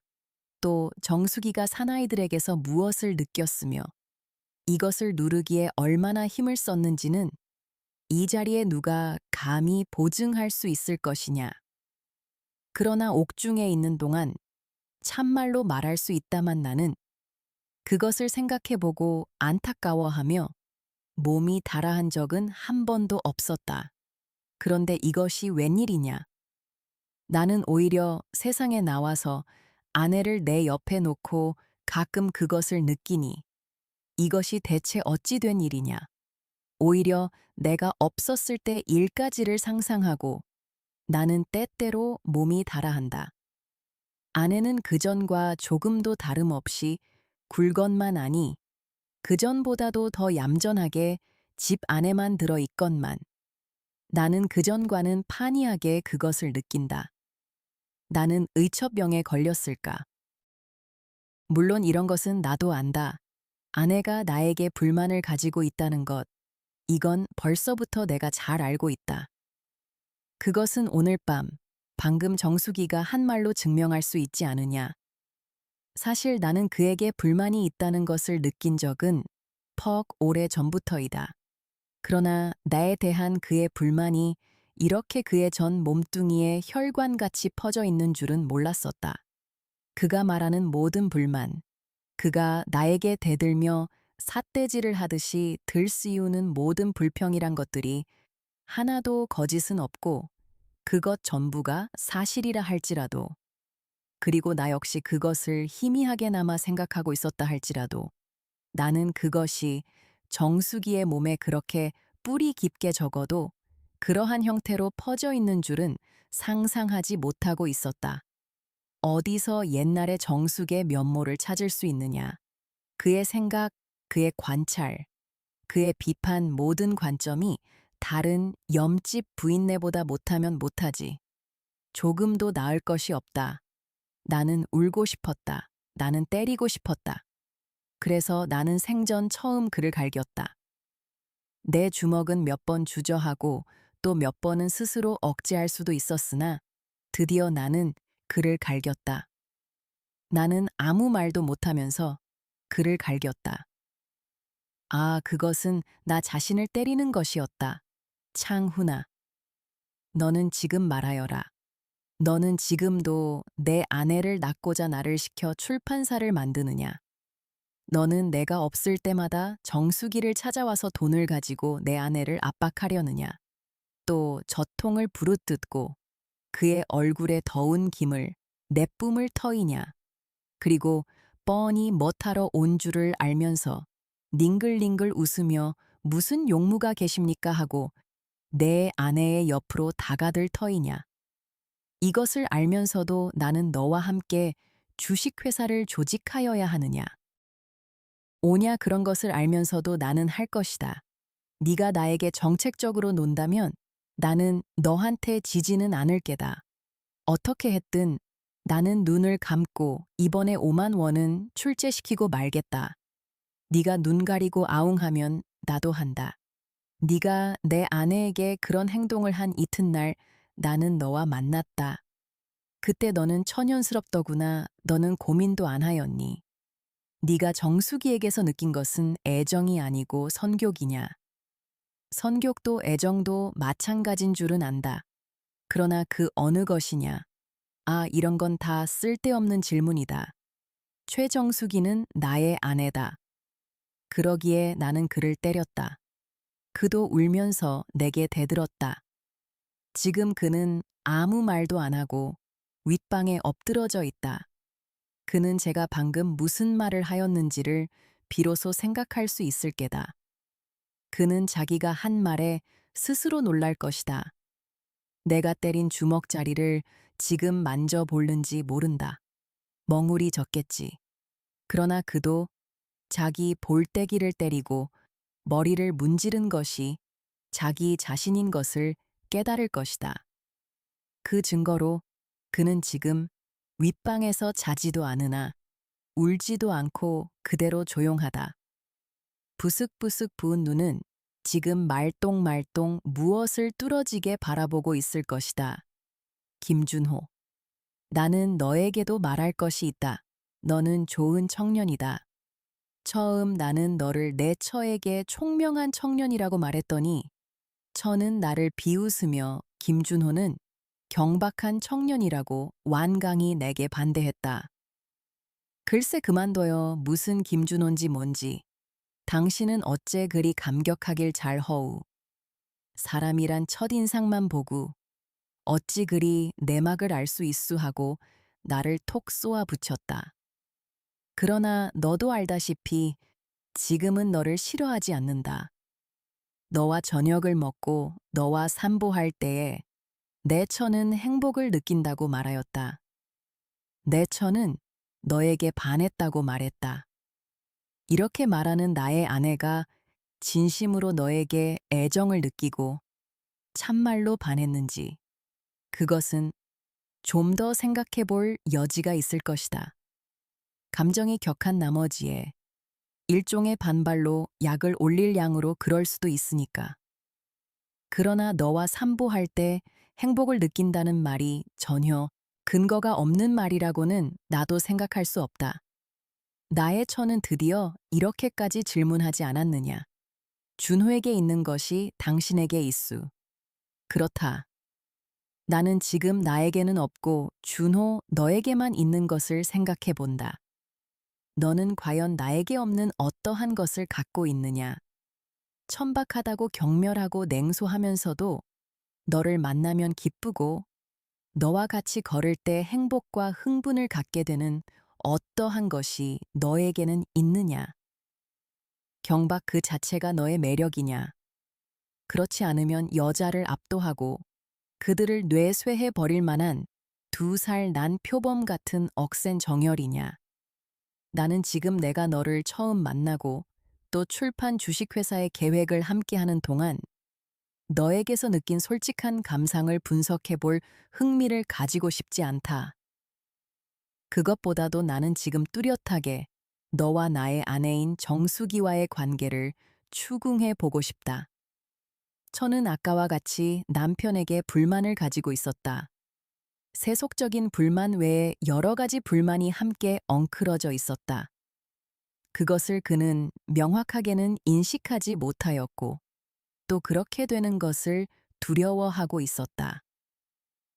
또 정수기가 사나이들에게서 무엇을 느꼈으며 이것을 누르기에 얼마나 힘을 썼는지는 이 자리에 누가 감히 보증할 수 있을 것이냐. 그러나 옥중에 있는 동안 참말로 말할 수 있다만 나는 그것을 생각해보고 안타까워하며 몸이 달아한 적은 한 번도 없었다. 그런데 이것이 웬일이냐. 나는 오히려 세상에 나와서 아내를 내 옆에 놓고 가끔 그것을 느끼니 이것이 대체 어찌 된 일이냐. 오히려 내가 없었을 때 일까지를 상상하고 나는 때때로 몸이 달아한다. 아내는 그전과 조금도 다름없이 굴건만 하니 그전보다도 더 얌전하게 집 안에만 들어 있건만 나는 그전과는 판이하게 그것을 느낀다. 나는 의처병에 걸렸을까? 물론 이런 것은 나도 안다. 아내가 나에게 불만을 가지고 있다는 것, 이건 벌써부터 내가 잘 알고 있다. 그것은 오늘 밤, 방금 정수기가 한 말로 증명할 수 있지 않으냐. 사실 나는 그에게 불만이 있다는 것을 느낀 적은 퍽 오래 전부터이다. 그러나 나에 대한 그의 불만이 이렇게 그의 전 몸뚱이에 혈관같이 퍼져 있는 줄은 몰랐었다. 그가 말하는 모든 불만, 그가 나에게 대들며 삿대질을 하듯이 들쓰이우는 모든 불평이란 것들이 하나도 거짓은 없고 그것 전부가 사실이라 할지라도 그리고 나 역시 그것을 희미하게나마 생각하고 있었다 할지라도 나는 그것이 정수기의 몸에 그렇게 뿌리 깊게 적어도 그러한 형태로 퍼져 있는 줄은 상상하지 못하고 있었다. 어디서 옛날의 정숙의 면모를 찾을 수 있느냐. 그의 생각, 그의 관찰, 그의 비판 모든 관점이 다른 염집 부인네보다 못하면 못하지. 조금도 나을 것이 없다. 나는 울고 싶었다. 나는 때리고 싶었다. 그래서 나는 생전 처음 그를 갈겼다. 내 주먹은 몇 번 주저하고 또 몇 번은 스스로 억제할 수도 있었으나 드디어 나는 그를 갈겼다. 나는 아무 말도 못하면서 그를 갈겼다. 아, 그것은 나 자신을 때리는 것이었다. 창훈아, 너는 지금 말하여라. 너는 지금도 내 아내를 낳고자 나를 시켜 출판사를 만드느냐? 너는 내가 없을 때마다 정수기를 찾아와서 돈을 가지고 내 아내를 압박하려느냐? 또 저통을 부르뜯고 그의 얼굴에 더운 김을 내뿜을 터이냐? 그리고 뻔히 멋하러 온 줄을 알면서 닝글닝글 웃으며 무슨 용무가 계십니까 하고 내 아내의 옆으로 다가들 터이냐? 이것을 알면서도 나는 너와 함께 주식회사를 조직하여야 하느냐? 오냐 그런 것을 알면서도 나는 할 것이다. 네가 나에게 정책적으로 논다면 나는 너한테 지지는 않을 게다. 어떻게 했든 나는 눈을 감고 이번에 5만 원은 출제시키고 말겠다. 네가 눈 가리고 아웅하면 나도 한다. 네가 내 아내에게 그런 행동을 한 이튿날 나는 너와 만났다. 그때 너는 천연스럽더구나. 너는 고민도 안 하였니? 네가 정수기에게서 느낀 것은 애정이 아니고 선격이냐? 선격도 애정도 마찬가지인 줄은 안다. 그러나 그 어느 것이냐? 아, 이런 건 다 쓸데없는 질문이다. 최정수기는 나의 아내다. 그러기에 나는 그를 때렸다. 그도 울면서 내게 대들었다. 지금 그는 아무 말도 안 하고 윗방에 엎드러져 있다. 그는 제가 방금 무슨 말을 하였는지를 비로소 생각할 수 있을 게다. 그는 자기가 한 말에 스스로 놀랄 것이다. 내가 때린 주먹자리를 지금 만져볼는지 모른다. 멍울이 졌겠지. 그러나 그도 자기 볼때기를 때리고 머리를 문지른 것이 자기 자신인 것을 깨달을 것이다. 그 증거로 그는 지금 윗방에서 자지도 않으나 울지도 않고 그대로 조용하다. 부슥부슥 부은 눈은 지금 말똥말똥 무엇을 뚫어지게 바라보고 있을 것이다. 김준호. 나는 너에게도 말할 것이 있다. 너는 좋은 청년이다. 처음 나는 너를 내 처에게 총명한 청년이라고 말했더니 처는 나를 비웃으며 김준호는 경박한 청년이라고 완강히 내게 반대했다. 글쎄 그만둬요. 무슨 김준호인지 뭔지. 당신은 어째 그리 감격하길 잘허우. 사람이란 첫인상만 보고 어찌 그리 내막을 알 수 있수 하고 나를 톡 쏘아 붙였다. 그러나 너도 알다시피 지금은 너를 싫어하지 않는다. 너와 저녁을 먹고 너와 산보할 때에 내 처는 행복을 느낀다고 말하였다. 내 처는 너에게 반했다고 말했다. 이렇게 말하는 나의 아내가 진심으로 너에게 애정을 느끼고 참말로 반했는지 그것은 좀 더 생각해 볼 여지가 있을 것이다. 감정이 격한 나머지에 일종의 반발로 약을 올릴 양으로 그럴 수도 있으니까. 그러나 너와 산보할 때 행복을 느낀다는 말이 전혀 근거가 없는 말이라고는 나도 생각할 수 없다. 나의 처는 드디어 이렇게까지 질문하지 않았느냐. 준호에게 있는 것이 당신에게 있수. 그렇다. 나는 지금 나에게는 없고 준호 너에게만 있는 것을 생각해 본다. 너는 과연 나에게 없는 어떠한 것을 갖고 있느냐. 천박하다고 경멸하고 냉소하면서도 너를 만나면 기쁘고 너와 같이 걸을 때 행복과 흥분을 갖게 되는 어떠한 것이 너에게는 있느냐. 경박 그 자체가 너의 매력이냐. 그렇지 않으면 여자를 압도하고 그들을 뇌쇠해 버릴 만한 2살 난 표범 같은 억센 정열이냐. 나는 지금 내가 너를 처음 만나고 또 출판 주식회사의 계획을 함께하는 동안 너에게서 느낀 솔직한 감상을 분석해 볼 흥미를 가지고 싶지 않다. 그것보다도 나는 지금 뚜렷하게 너와 나의 아내인 정수기와의 관계를 추궁해 보고 싶다. 처는 아까와 같이 남편에게 불만을 가지고 있었다. 세속적인 불만 외에 여러 가지 불만이 함께 엉클어져 있었다. 그것을 그는 명확하게는 인식하지 못하였고 또 그렇게 되는 것을 두려워하고 있었다.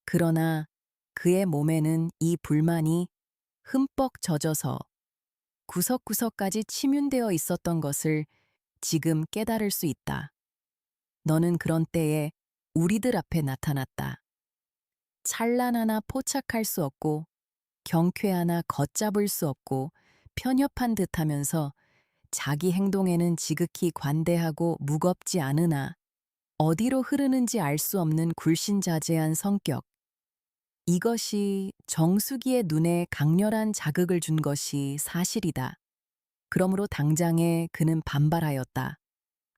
그러나 그의 몸에는 이 불만이 흠뻑 젖어서 구석구석까지 침윤되어 있었던 것을 지금 깨달을 수 있다. 너는 그런 때에 우리들 앞에 나타났다. 찬란하나 포착할 수 없고 경쾌하나 걷잡을 수 없고 편협한 듯하면서 자기 행동에는 지극히 관대하고 무겁지 않으나 어디로 흐르는지 알 수 없는 굴신자제한 성격. 이것이 정수기의 눈에 강렬한 자극을 준 것이 사실이다. 그러므로 당장에 그는 반발하였다.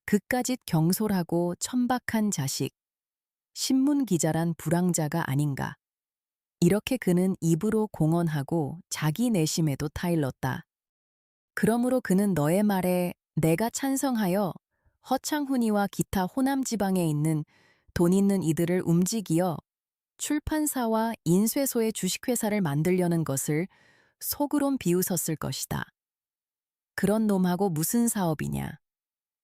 그까짓 경솔하고 천박한 자식, 신문 기자란 불황자가 아닌가. 이렇게 그는 입으로 공언하고 자기 내심에도 타일렀다. 그러므로 그는 너의 말에 내가 찬성하여 허창훈이와 기타 호남 지방에 있는 돈 있는 이들을 움직이어 출판사와 인쇄소의 주식회사를 만들려는 것을 속으론 비웃었을 것이다. 그런 놈하고 무슨 사업이냐.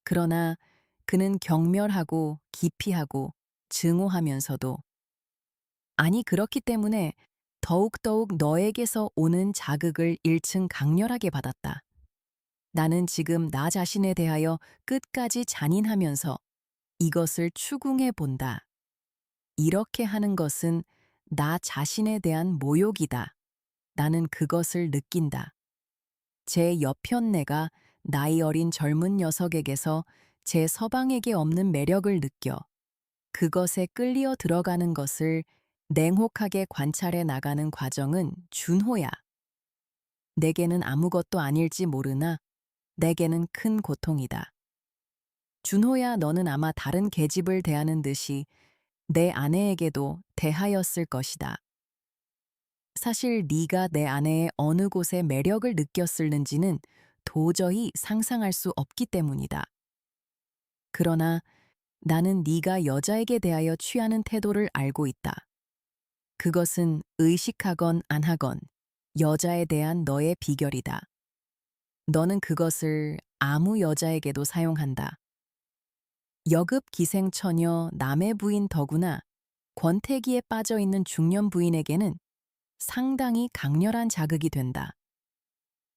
그러나 그는 경멸하고 기피하고 증오하면서도 아니 그렇기 때문에 더욱더욱 너에게서 오는 자극을 일층 강렬하게 받았다. 나는 지금 나 자신에 대하여 끝까지 잔인하면서 이것을 추궁해 본다. 이렇게 하는 것은 나 자신에 대한 모욕이다. 나는 그것을 느낀다. 제 여편네가 나이 어린 젊은 녀석에게서 제 서방에게 없는 매력을 느껴 그것에 끌려 들어가는 것을 냉혹하게 관찰해 나가는 과정은 준호야. 내게는 아무것도 아닐지 모르나 내게는 큰 고통이다. 준호야, 너는 아마 다른 계집을 대하는 듯이 내 아내에게도 대하였을 것이다. 사실 네가 내 아내의 어느 곳에 매력을 느꼈을는지는 도저히 상상할 수 없기 때문이다. 그러나 나는 네가 여자에게 대하여 취하는 태도를 알고 있다. 그것은 의식하건 안 하건 여자에 대한 너의 비결이다. 너는 그것을 아무 여자에게도 사용한다. 여급 기생처녀 남의 부인 더구나 권태기에 빠져있는 중년 부인에게는 상당히 강렬한 자극이 된다.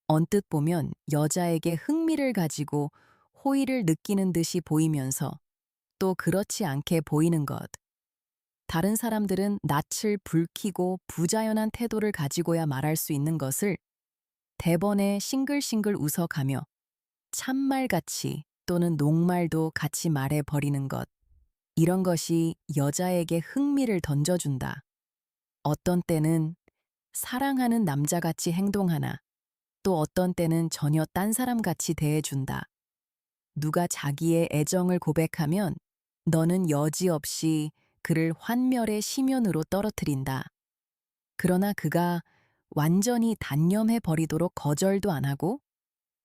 언뜻 보면 여자에게 흥미를 가지고 호의를 느끼는 듯이 보이면서 또 그렇지 않게 보이는 것. 다른 사람들은 낯을 붉히고 부자연한 태도를 가지고야 말할 수 있는 것을 대번에 싱글싱글 웃어가며 참말같이 또는 녹말도 같이 말해버리는 것. 이런 것이 여자에게 흥미를 던져준다. 어떤 때는 사랑하는 남자같이 행동하나 또 어떤 때는 전혀 딴 사람같이 대해준다. 누가 자기의 애정을 고백하면 너는 여지없이 그를 환멸의 심연으로 떨어뜨린다. 그러나 그가 완전히 단념해 버리도록 거절도 안 하고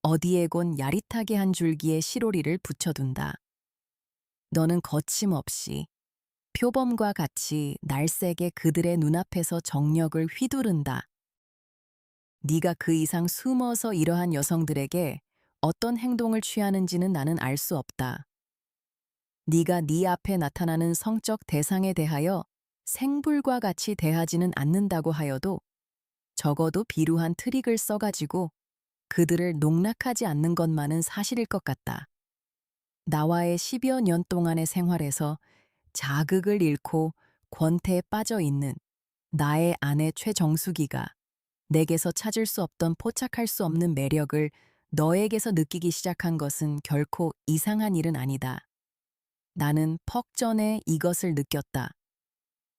어디에곤 야릿하게 한 줄기에 시로리를 붙여둔다. 너는 거침없이 표범과 같이 날쌔게 그들의 눈앞에서 정력을 휘두른다. 네가 그 이상 숨어서 이러한 여성들에게 어떤 행동을 취하는지는 나는 알 수 없다. 네가 네 앞에 나타나는 성적 대상에 대하여 생불과 같이 대하지는 않는다고 하여도 적어도 비루한 트릭을 써가지고 그들을 농락하지 않는 것만은 사실일 것 같다. 나와의 10여 년 동안의 생활에서 자극을 잃고 권태에 빠져 있는 나의 아내 최정숙이가 내게서 찾을 수 없던 포착할 수 없는 매력을 너에게서 느끼기 시작한 것은 결코 이상한 일은 아니다. 나는 퍽 전에 이것을 느꼈다.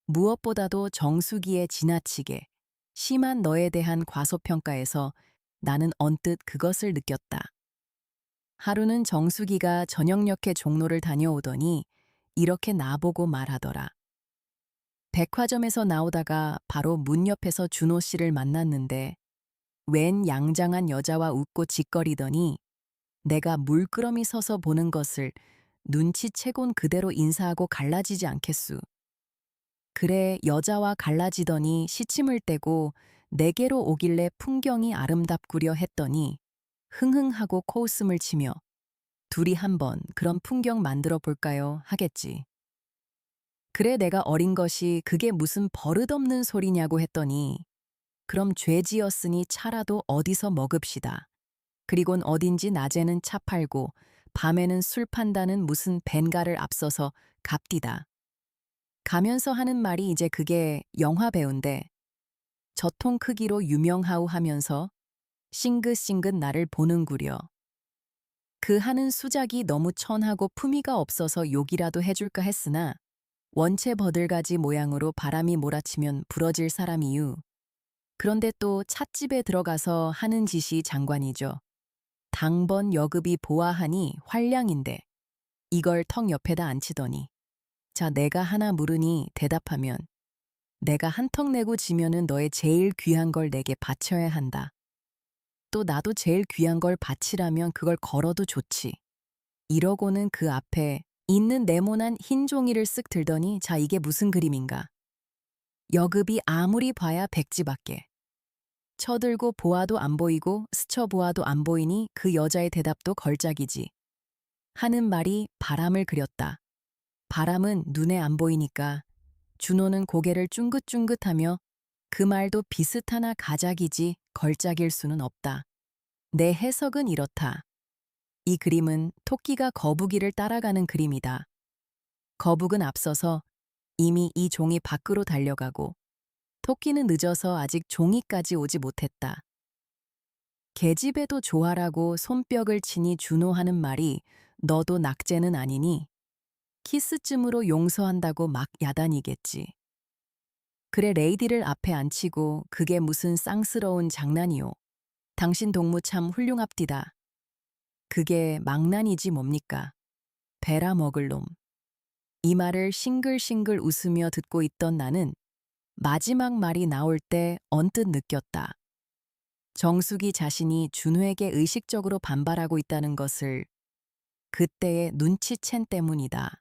무엇보다도 정수기에 지나치게 심한 너에 대한 과소평가에서 나는 언뜻 그것을 느꼈다. 하루는 정수기가 저녁역에 종로를 다녀오더니 이렇게 나보고 말하더라. 백화점에서 나오다가 바로 문 옆에서 준호 씨를 만났는데 웬 양장한 여자와 웃고 짓거리더니 내가 물끄러미 서서 보는 것을 눈치채곤 그대로 인사하고 갈라지지 않겠수. 그래 여자와 갈라지더니 시침을 떼고 내게로 오길래 풍경이 아름답구려 했더니 흥흥하고 코웃음을 치며 둘이 한번 그런 풍경 만들어 볼까요 하겠지. 그래 내가 어린 것이 그게 무슨 버릇없는 소리냐고 했더니 그럼 죄지었으니 차라도 어디서 먹읍시다. 그리곤 어딘지 낮에는 차 팔고 밤에는 술 판다는 무슨 벤가를 앞서서 갑디다. 가면서 하는 말이 이제 그게 영화 배우인데 저통 크기로 유명하우 하면서 싱긋싱긋 나를 보는구려. 그 하는 수작이 너무 천하고 품위가 없어서 욕이라도 해줄까 했으나 원체 버들가지 모양으로 바람이 몰아치면 부러질 사람이유. 그런데 또 찻집에 들어가서 하는 짓이 장관이죠. 당번 여급이 보아하니 활량인데 이걸 턱 옆에다 앉히더니 자 내가 하나 물으니 대답하면 내가 한턱 내고 지면은 너의 제일 귀한 걸 내게 바쳐야 한다. 또 나도 제일 귀한 걸 바치라면 그걸 걸어도 좋지. 이러고는 그 앞에 있는 네모난 흰 종이를 쓱 들더니 자 이게 무슨 그림인가. 여급이 아무리 봐야 백지밖에. 쳐들고 보아도 안 보이고 스쳐 보아도 안 보이니 그 여자의 대답도 걸작이지. 하는 말이 바람을 그렸다. 바람은 눈에 안 보이니까 준호는 고개를 쭝긋쭝긋하며 그 말도 비슷하나 가작이지 걸작일 수는 없다. 내 해석은 이렇다. 이 그림은 토끼가 거북이를 따라가는 그림이다. 거북은 앞서서 이미 이 종이 밖으로 달려가고 토끼는 늦어서 아직 종이까지 오지 못했다. 계집애도 좋아라고 손뼉을 치니 준호하는 말이 너도 낙제는 아니니 키스쯤으로 용서한다고 막 야단이겠지. 그래 레이디를 앞에 앉히고 그게 무슨 쌍스러운 장난이오. 당신 동무 참 훌륭합디다. 그게 망난이지 뭡니까. 베라 먹을 놈. 이 말을 싱글싱글 웃으며 듣고 있던 나는 마지막 말이 나올 때 언뜻 느꼈다. 정숙이 자신이 준호에게 의식적으로 반발하고 있다는 것을 그때의 눈치챈 때문이다.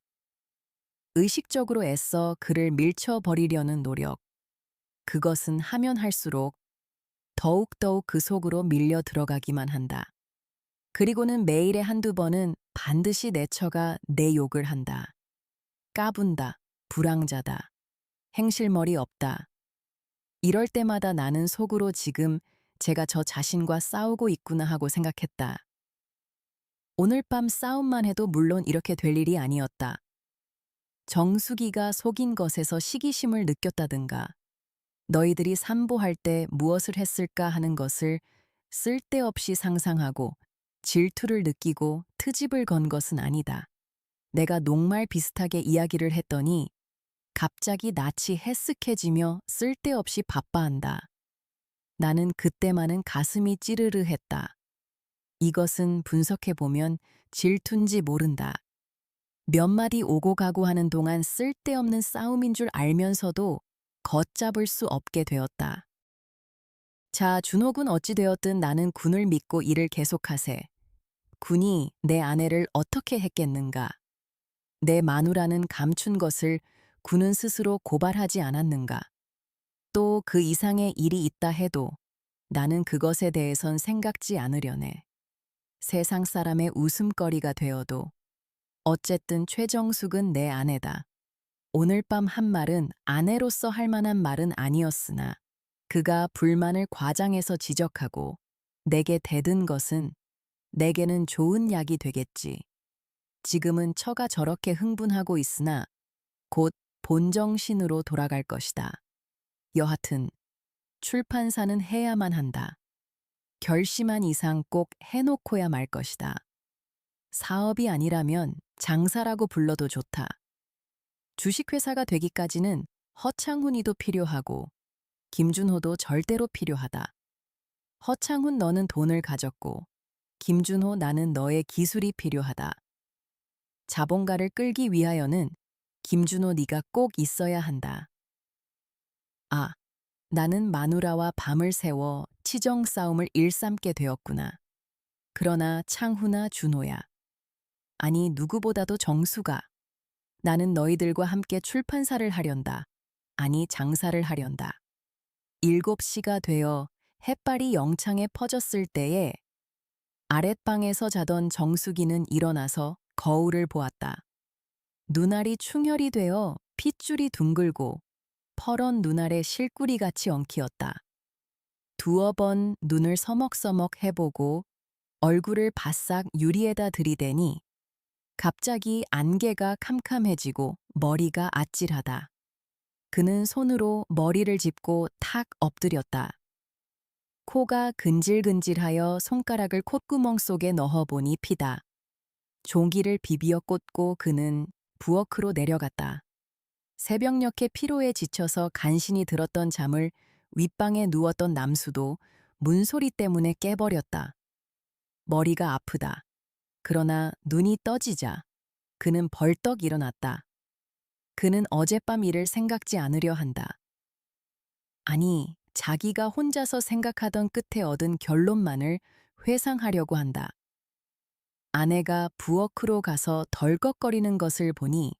의식적으로 애써 그를 밀쳐버리려는 노력. 그것은 하면 할수록 더욱더욱 그 속으로 밀려 들어가기만 한다. 그리고는 매일에 한두 번은 반드시 내처가 내 욕을 한다. 까분다, 불황자다, 행실머리 없다. 이럴 때마다 나는 속으로 지금 제가 저 자신과 싸우고 있구나 하고 생각했다. 오늘 밤 싸움만 해도 물론 이렇게 될 일이 아니었다. 정수기가 속인 것에서 시기심을 느꼈다든가 너희들이 산보할 때 무엇을 했을까 하는 것을 쓸데없이 상상하고 질투를 느끼고 트집을 건 것은 아니다. 내가 녹말 비슷하게 이야기를 했더니 갑자기 낯이 해쓱해지며 쓸데없이 바빠한다. 나는 그때만은 가슴이 찌르르 했다. 이것은 분석해보면 질투인지 모른다. 몇 마디 오고 가고 하는 동안 쓸데없는 싸움인 줄 알면서도 걷잡을 수 없게 되었다. 자, 준호군 어찌되었든 나는 군을 믿고 일을 계속하세. 군이 내 아내를 어떻게 했겠는가? 내 마누라는 감춘 것을 군은 스스로 고발하지 않았는가? 또 그 이상의 일이 있다 해도 나는 그것에 대해선 생각지 않으려네. 세상 사람의 웃음거리가 되어도 어쨌든 최정숙은 내 아내다. 오늘 밤 한 말은 아내로서 할 만한 말은 아니었으나 그가 불만을 과장해서 지적하고 내게 대든 것은 내게는 좋은 약이 되겠지. 지금은 처가 저렇게 흥분하고 있으나 곧 본정신으로 돌아갈 것이다. 여하튼 출판사는 해야만 한다. 결심한 이상 꼭 해놓고야 말 것이다. 사업이 아니라면 장사라고 불러도 좋다. 주식회사가 되기까지는 허창훈이도 필요하고 김준호도 절대로 필요하다. 허창훈 너는 돈을 가졌고 김준호 나는 너의 기술이 필요하다. 자본가를 끌기 위하여는 김준호 네가 꼭 있어야 한다. 아, 나는 마누라와 밤을 새워 치정 싸움을 일삼게 되었구나. 그러나 창훈아 준호야. 아니 누구보다도 정수가. 나는 너희들과 함께 출판사를 하련다. 아니 장사를 하련다. 7시가 되어 햇발이 영창에 퍼졌을 때에 아랫방에서 자던 정수기는 일어나서 거울을 보았다. 눈알이 충혈이 되어 핏줄이 둥글고 퍼런 눈알에 실꾸리같이 엉키었다. 두어 번 눈을 서먹서먹 해보고 얼굴을 바싹 유리에다 들이대니 갑자기 안개가 캄캄해지고 머리가 아찔하다. 그는 손으로 머리를 짚고 탁 엎드렸다. 코가 근질근질하여 손가락을 콧구멍 속에 넣어보니 피다. 종기를 비비어 꽂고 그는 부엌으로 내려갔다. 새벽녘에 피로에 지쳐서 간신히 들었던 잠을 윗방에 누웠던 남수도 문소리 때문에 깨버렸다. 머리가 아프다. 그러나 눈이 떠지자 그는 벌떡 일어났다. 그는 어젯밤 일을 생각지 않으려 한다. 아니, 자기가 혼자서 생각하던 끝에 얻은 결론만을 회상하려고 한다. 아내가 부엌으로 가서 덜컥거리는 것을 보니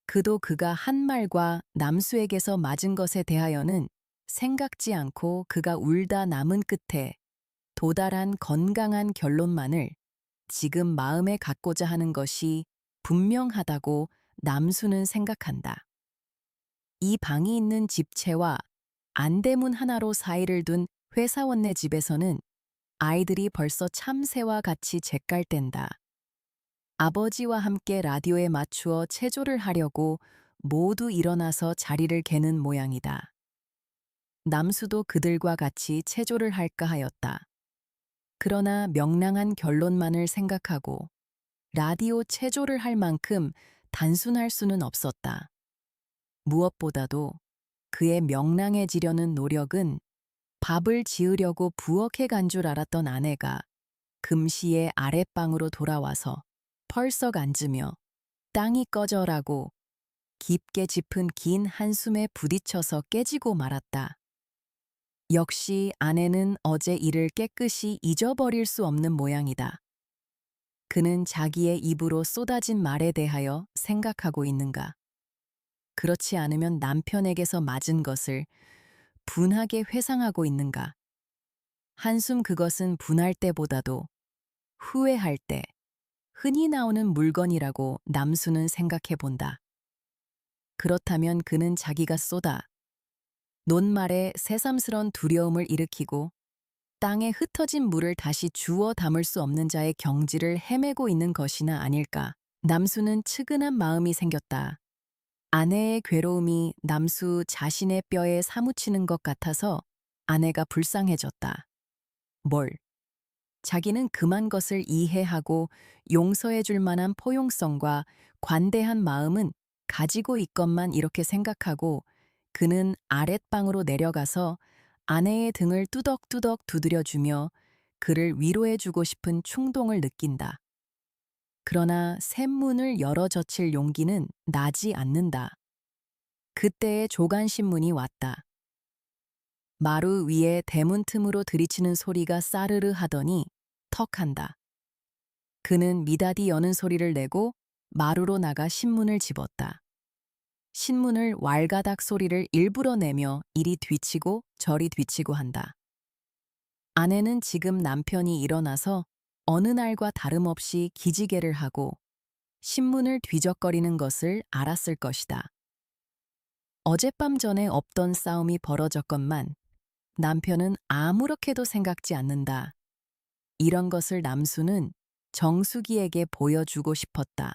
그도 그가 한 말과 남수에게서 맞은 것에 대하여는 생각지 않고 그가 울다 남은 끝에 도달한 건강한 결론만을 지금 마음에 갖고자 하는 것이 분명하다고 남수는 생각한다. 이 방이 있는 집채와 안대문 하나로 사이를 둔 회사원네 집에서는 아이들이 벌써 참새와 같이 잿깔댄다. 아버지와 함께 라디오에 맞추어 체조를 하려고 모두 일어나서 자리를 개는 모양이다. 남수도 그들과 같이 체조를 할까 하였다. 그러나 명랑한 결론만을 생각하고 라디오 체조를 할 만큼 단순할 수는 없었다. 무엇보다도 그의 명랑해지려는 노력은 밥을 지으려고 부엌에 간 줄 알았던 아내가 금시에 아랫방으로 돌아와서 펄썩 앉으며 땅이 꺼져라고 깊게 짚은 긴 한숨에 부딪혀서 깨지고 말았다. 역시 아내는 어제 일을 깨끗이 잊어버릴 수 없는 모양이다. 그는 자기의 입으로 쏟아진 말에 대하여 생각하고 있는가? 그렇지 않으면 남편에게서 맞은 것을 분하게 회상하고 있는가? 한숨 그것은 분할 때보다도 후회할 때 흔히 나오는 물건이라고 남수는 생각해 본다. 그렇다면 그는 자기가 쏟아 논말에 새삼스런 두려움을 일으키고 땅에 흩어진 물을 다시 주워 담을 수 없는 자의 경지를 헤매고 있는 것이나 아닐까. 남수는 측은한 마음이 생겼다. 아내의 괴로움이 남수 자신의 뼈에 사무치는 것 같아서 아내가 불쌍해졌다. 뭘? 자기는 금한 것을 이해하고 용서해 줄 만한 포용성과 관대한 마음은 가지고 있건만 이렇게 생각하고 그는 아랫방으로 내려가서 아내의 등을 뚜덕뚜덕 두드려주며 그를 위로해주고 싶은 충동을 느낀다. 그러나 샘문을 열어 젖힐 용기는 나지 않는다. 그때의 조간신문이 왔다. 마루 위에 대문 틈으로 들이치는 소리가 싸르르 하더니 턱한다. 그는 미닫이 여는 소리를 내고 마루로 나가 신문을 집었다. 신문을 왈가닥 소리를 일부러 내며 이리 뒤치고 저리 뒤치고 한다. 아내는 지금 남편이 일어나서 어느 날과 다름없이 기지개를 하고 신문을 뒤적거리는 것을 알았을 것이다. 어젯밤 전에 없던 싸움이 벌어졌건만 남편은 아무렇게도 생각지 않는다. 이런 것을 남수는 정수기에게 보여주고 싶었다.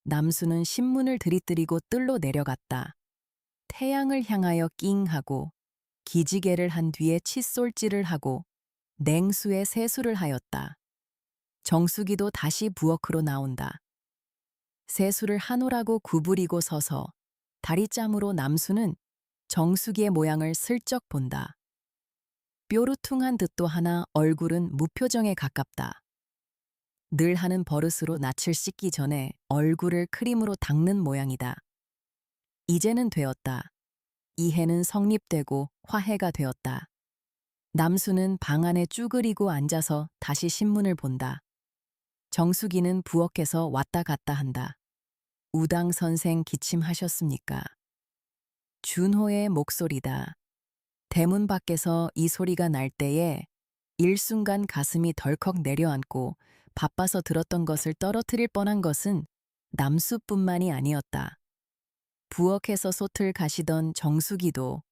남수는 신문을 들이뜨리고 뜰로 내려갔다. 태양을 향하여 낑하고 기지개를 한 뒤에 칫솔질을 하고 냉수에 세수를 하였다. 정수기도 다시 부엌으로 나온다. 세수를 하노라고 구부리고 서서 다리짬으로 남수는 정수기의 모양을 슬쩍 본다. 뾰루퉁한 듯도 하나 얼굴은 무표정에 가깝다. 늘 하는 버릇으로 낯을 씻기 전에 얼굴을 크림으로 닦는 모양이다. 이제는 되었다. 이해는 성립되고 화해가 되었다. 남수는 방 안에 쭈그리고 앉아서 다시 신문을 본다. 정수기는 부엌에서 왔다 갔다 한다. 우당 선생 기침하셨습니까? 준호의 목소리다. 대문 밖에서 이 소리가 날 때에 일순간 가슴이 덜컥 내려앉고 바빠서 들었던 것을 떨어뜨릴 뻔한 것은 남수뿐만이 아니었다. 부엌에서 솥을 가시던 정수기도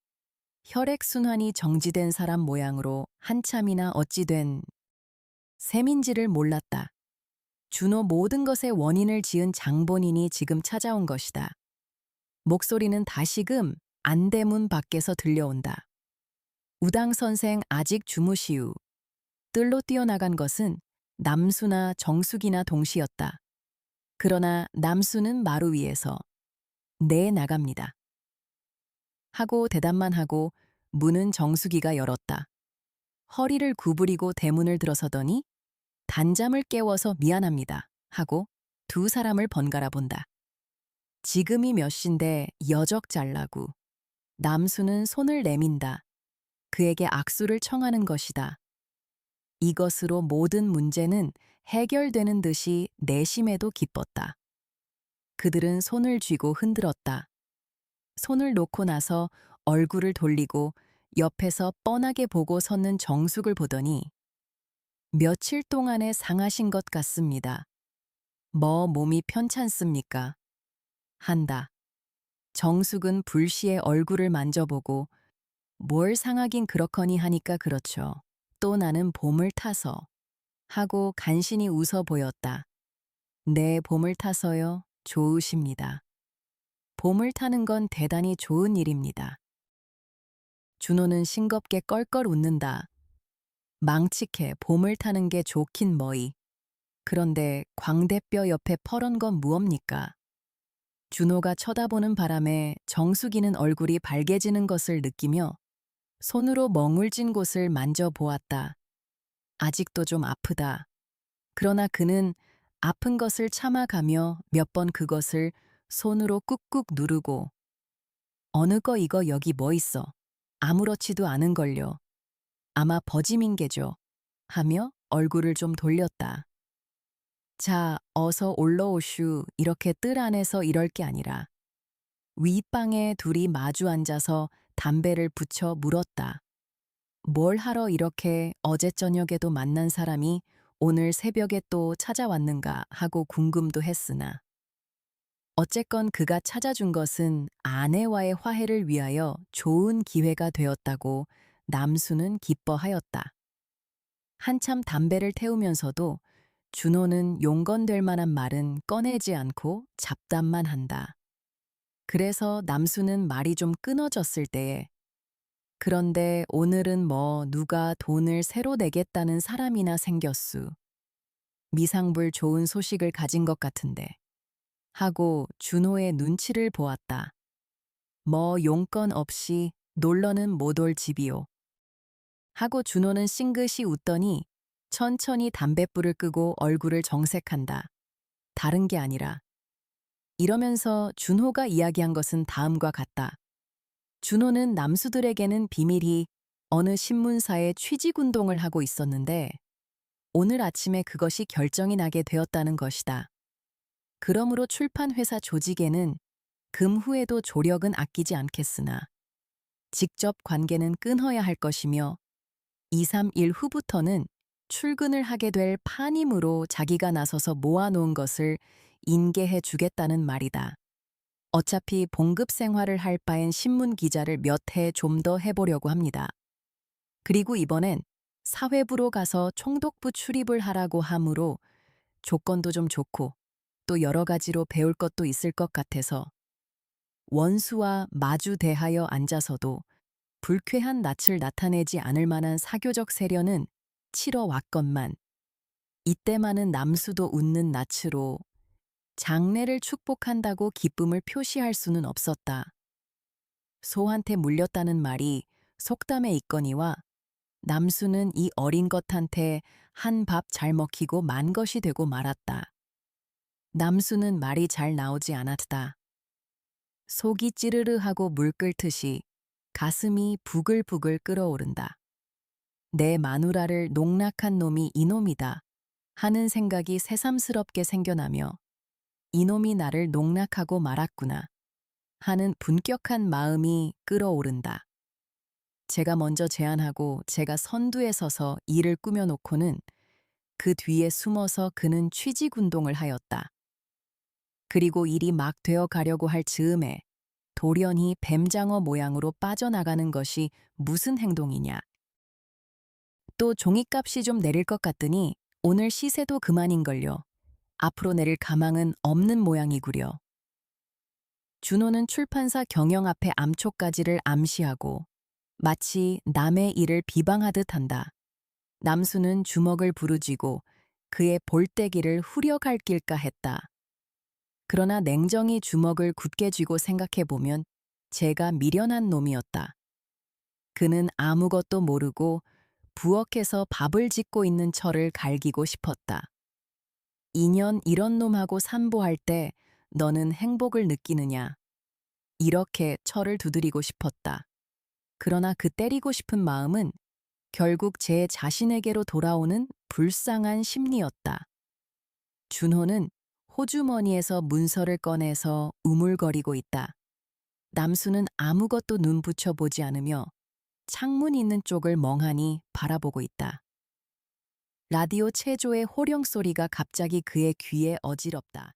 혈액순환이 정지된 사람 모양으로 한참이나 어찌 된 셈인지를 몰랐다. 준호 모든 것의 원인을 지은 장본인이 지금 찾아온 것이다. 목소리는 다시금 안대문 밖에서 들려온다. 우당 선생 아직 주무시우. 뜰로 뛰어나간 것은 남수나 정숙이나 동시였다. 그러나 남수는 마루 위에서 네 나갑니다. 하고 대답만 하고 문은 정숙이가 열었다. 허리를 구부리고 대문을 들어서더니 단잠을 깨워서 미안합니다 하고 두 사람을 번갈아 본다. 지금이 몇 시인데 여적 잘라구. 남수는 손을 내민다. 그에게 악수를 청하는 것이다. 이것으로 모든 문제는 해결되는 듯이 내심에도 기뻤다. 그들은 손을 쥐고 흔들었다. 손을 놓고 나서 얼굴을 돌리고 옆에서 뻔하게 보고 섰는 정숙을 보더니 며칠 동안에 상하신 것 같습니다. 뭐 몸이 편찮습니까? 한다. 정숙은 불시에 얼굴을 만져보고 뭘 상하긴 그렇거니 하니까 그렇죠. 또 나는 봄을 타서 하고 간신히 웃어 보였다. 네, 봄을 타서요. 좋으십니다. 봄을 타는 건 대단히 좋은 일입니다. 준호는 싱겁게 껄껄 웃는다. 망측해 봄을 타는 게 좋긴 뭐이. 그런데 광대뼈 옆에 퍼런 건 무엇입니까? 준호가 쳐다보는 바람에 정숙이는 얼굴이 발개지는 것을 느끼며 손으로 멍울진 곳을 만져보았다. 아직도 좀 아프다. 그러나 그는 아픈 것을 참아가며 몇 번 그것을 손으로 꾹꾹 누르고 어느 거 이거 여기 뭐 있어. 아무렇지도 않은걸요. 아마 버짐인 게죠. 하며 얼굴을 좀 돌렸다. 자, 어서 올라오슈. 이렇게 뜰 안에서 이럴 게 아니라. 윗방에 둘이 마주 앉아서 담배를 붙여 물었다. 뭘 하러 이렇게 어제 저녁에도 만난 사람이 오늘 새벽에 또 찾아왔는가 하고 궁금도 했으나 어쨌건 그가 찾아준 것은 아내와의 화해를 위하여 좋은 기회가 되었다고 남수는 기뻐하였다. 한참 담배를 태우면서도 준호는 용건될 만한 말은 꺼내지 않고 잡담만 한다. 그래서 남수는 말이 좀 끊어졌을 때에 그런데 오늘은 뭐 누가 돈을 새로 내겠다는 사람이나 생겼수. 미상불 좋은 소식을 가진 것 같은데. 하고 준호의 눈치를 보았다. 뭐 용건 없이 놀러는 못 올 집이요. 하고 준호는 싱긋이 웃더니 천천히 담뱃불을 끄고 얼굴을 정색한다. 다른 게 아니라. 이러면서 준호가 이야기한 것은 다음과 같다. 준호는 남수들에게는 비밀히 어느 신문사에 취직운동을 하고 있었는데 오늘 아침에 그것이 결정이 나게 되었다는 것이다. 그러므로 출판회사 조직에는 금후에도 조력은 아끼지 않겠으나 직접 관계는 끊어야 할 것이며 2, 3일 후부터는 출근을 하게 될 파님으로 자기가 나서서 모아놓은 것을 인계해 주겠다는 말이다. 어차피 봉급 생활을 할 바엔 신문 기자를 몇 해 좀 더 해보려고 합니다. 그리고 이번엔 사회부로 가서 총독부 출입을 하라고 하므로 조건도 좀 좋고 또 여러 가지로 배울 것도 있을 것 같아서 원수와 마주 대하여 앉아서도 불쾌한 낯을 나타내지 않을 만한 사교적 세련은 치러 왔건만 이때만은 남수도 웃는 낯으로 장래를 축복한다고 기쁨을 표시할 수는 없었다. 소한테 물렸다는 말이 속담에 있거니와 남수는 이 어린 것한테 한 밥 잘 먹히고 만 것이 되고 말았다. 남수는 말이 잘 나오지 않았다. 속이 찌르르하고 물 끓듯이 가슴이 부글부글 끓어오른다. 내 마누라를 농락한 놈이 이놈이다 하는 생각이 새삼스럽게 생겨나며 이놈이 나를 농락하고 말았구나 하는 분격한 마음이 끓어오른다. 제가 먼저 제안하고 제가 선두에 서서 일을 꾸며놓고는 그 뒤에 숨어서 그는 취직운동을 하였다. 그리고 일이 막 되어 가려고 할 즈음에 돌연히 뱀장어 모양으로 빠져나가는 것이 무슨 행동이냐. 또 종이값이 좀 내릴 것 같더니 오늘 시세도 그만인걸요. 앞으로 내릴 가망은 없는 모양이구려. 준호는 출판사 경영 앞에 암초까지를 암시하고 마치 남의 일을 비방하듯 한다. 남수는 주먹을 부르쥐고 그의 볼때기를 후려갈길까 했다. 그러나 냉정히 주먹을 굳게 쥐고 생각해보면 제가 미련한 놈이었다. 그는 아무것도 모르고 부엌에서 밥을 짓고 있는 철을 갈기고 싶었다. 2년 이런 놈하고 산보할 때 너는 행복을 느끼느냐. 이렇게 철을 두드리고 싶었다. 그러나 그 때리고 싶은 마음은 결국 제 자신에게로 돌아오는 불쌍한 심리였다. 준호는 호주머니에서 문서를 꺼내서 우물거리고 있다. 남수는 아무것도 눈 붙여보지 않으며 창문 있는 쪽을 멍하니 바라보고 있다. 라디오 체조의 호령 소리가 갑자기 그의 귀에 어지럽다.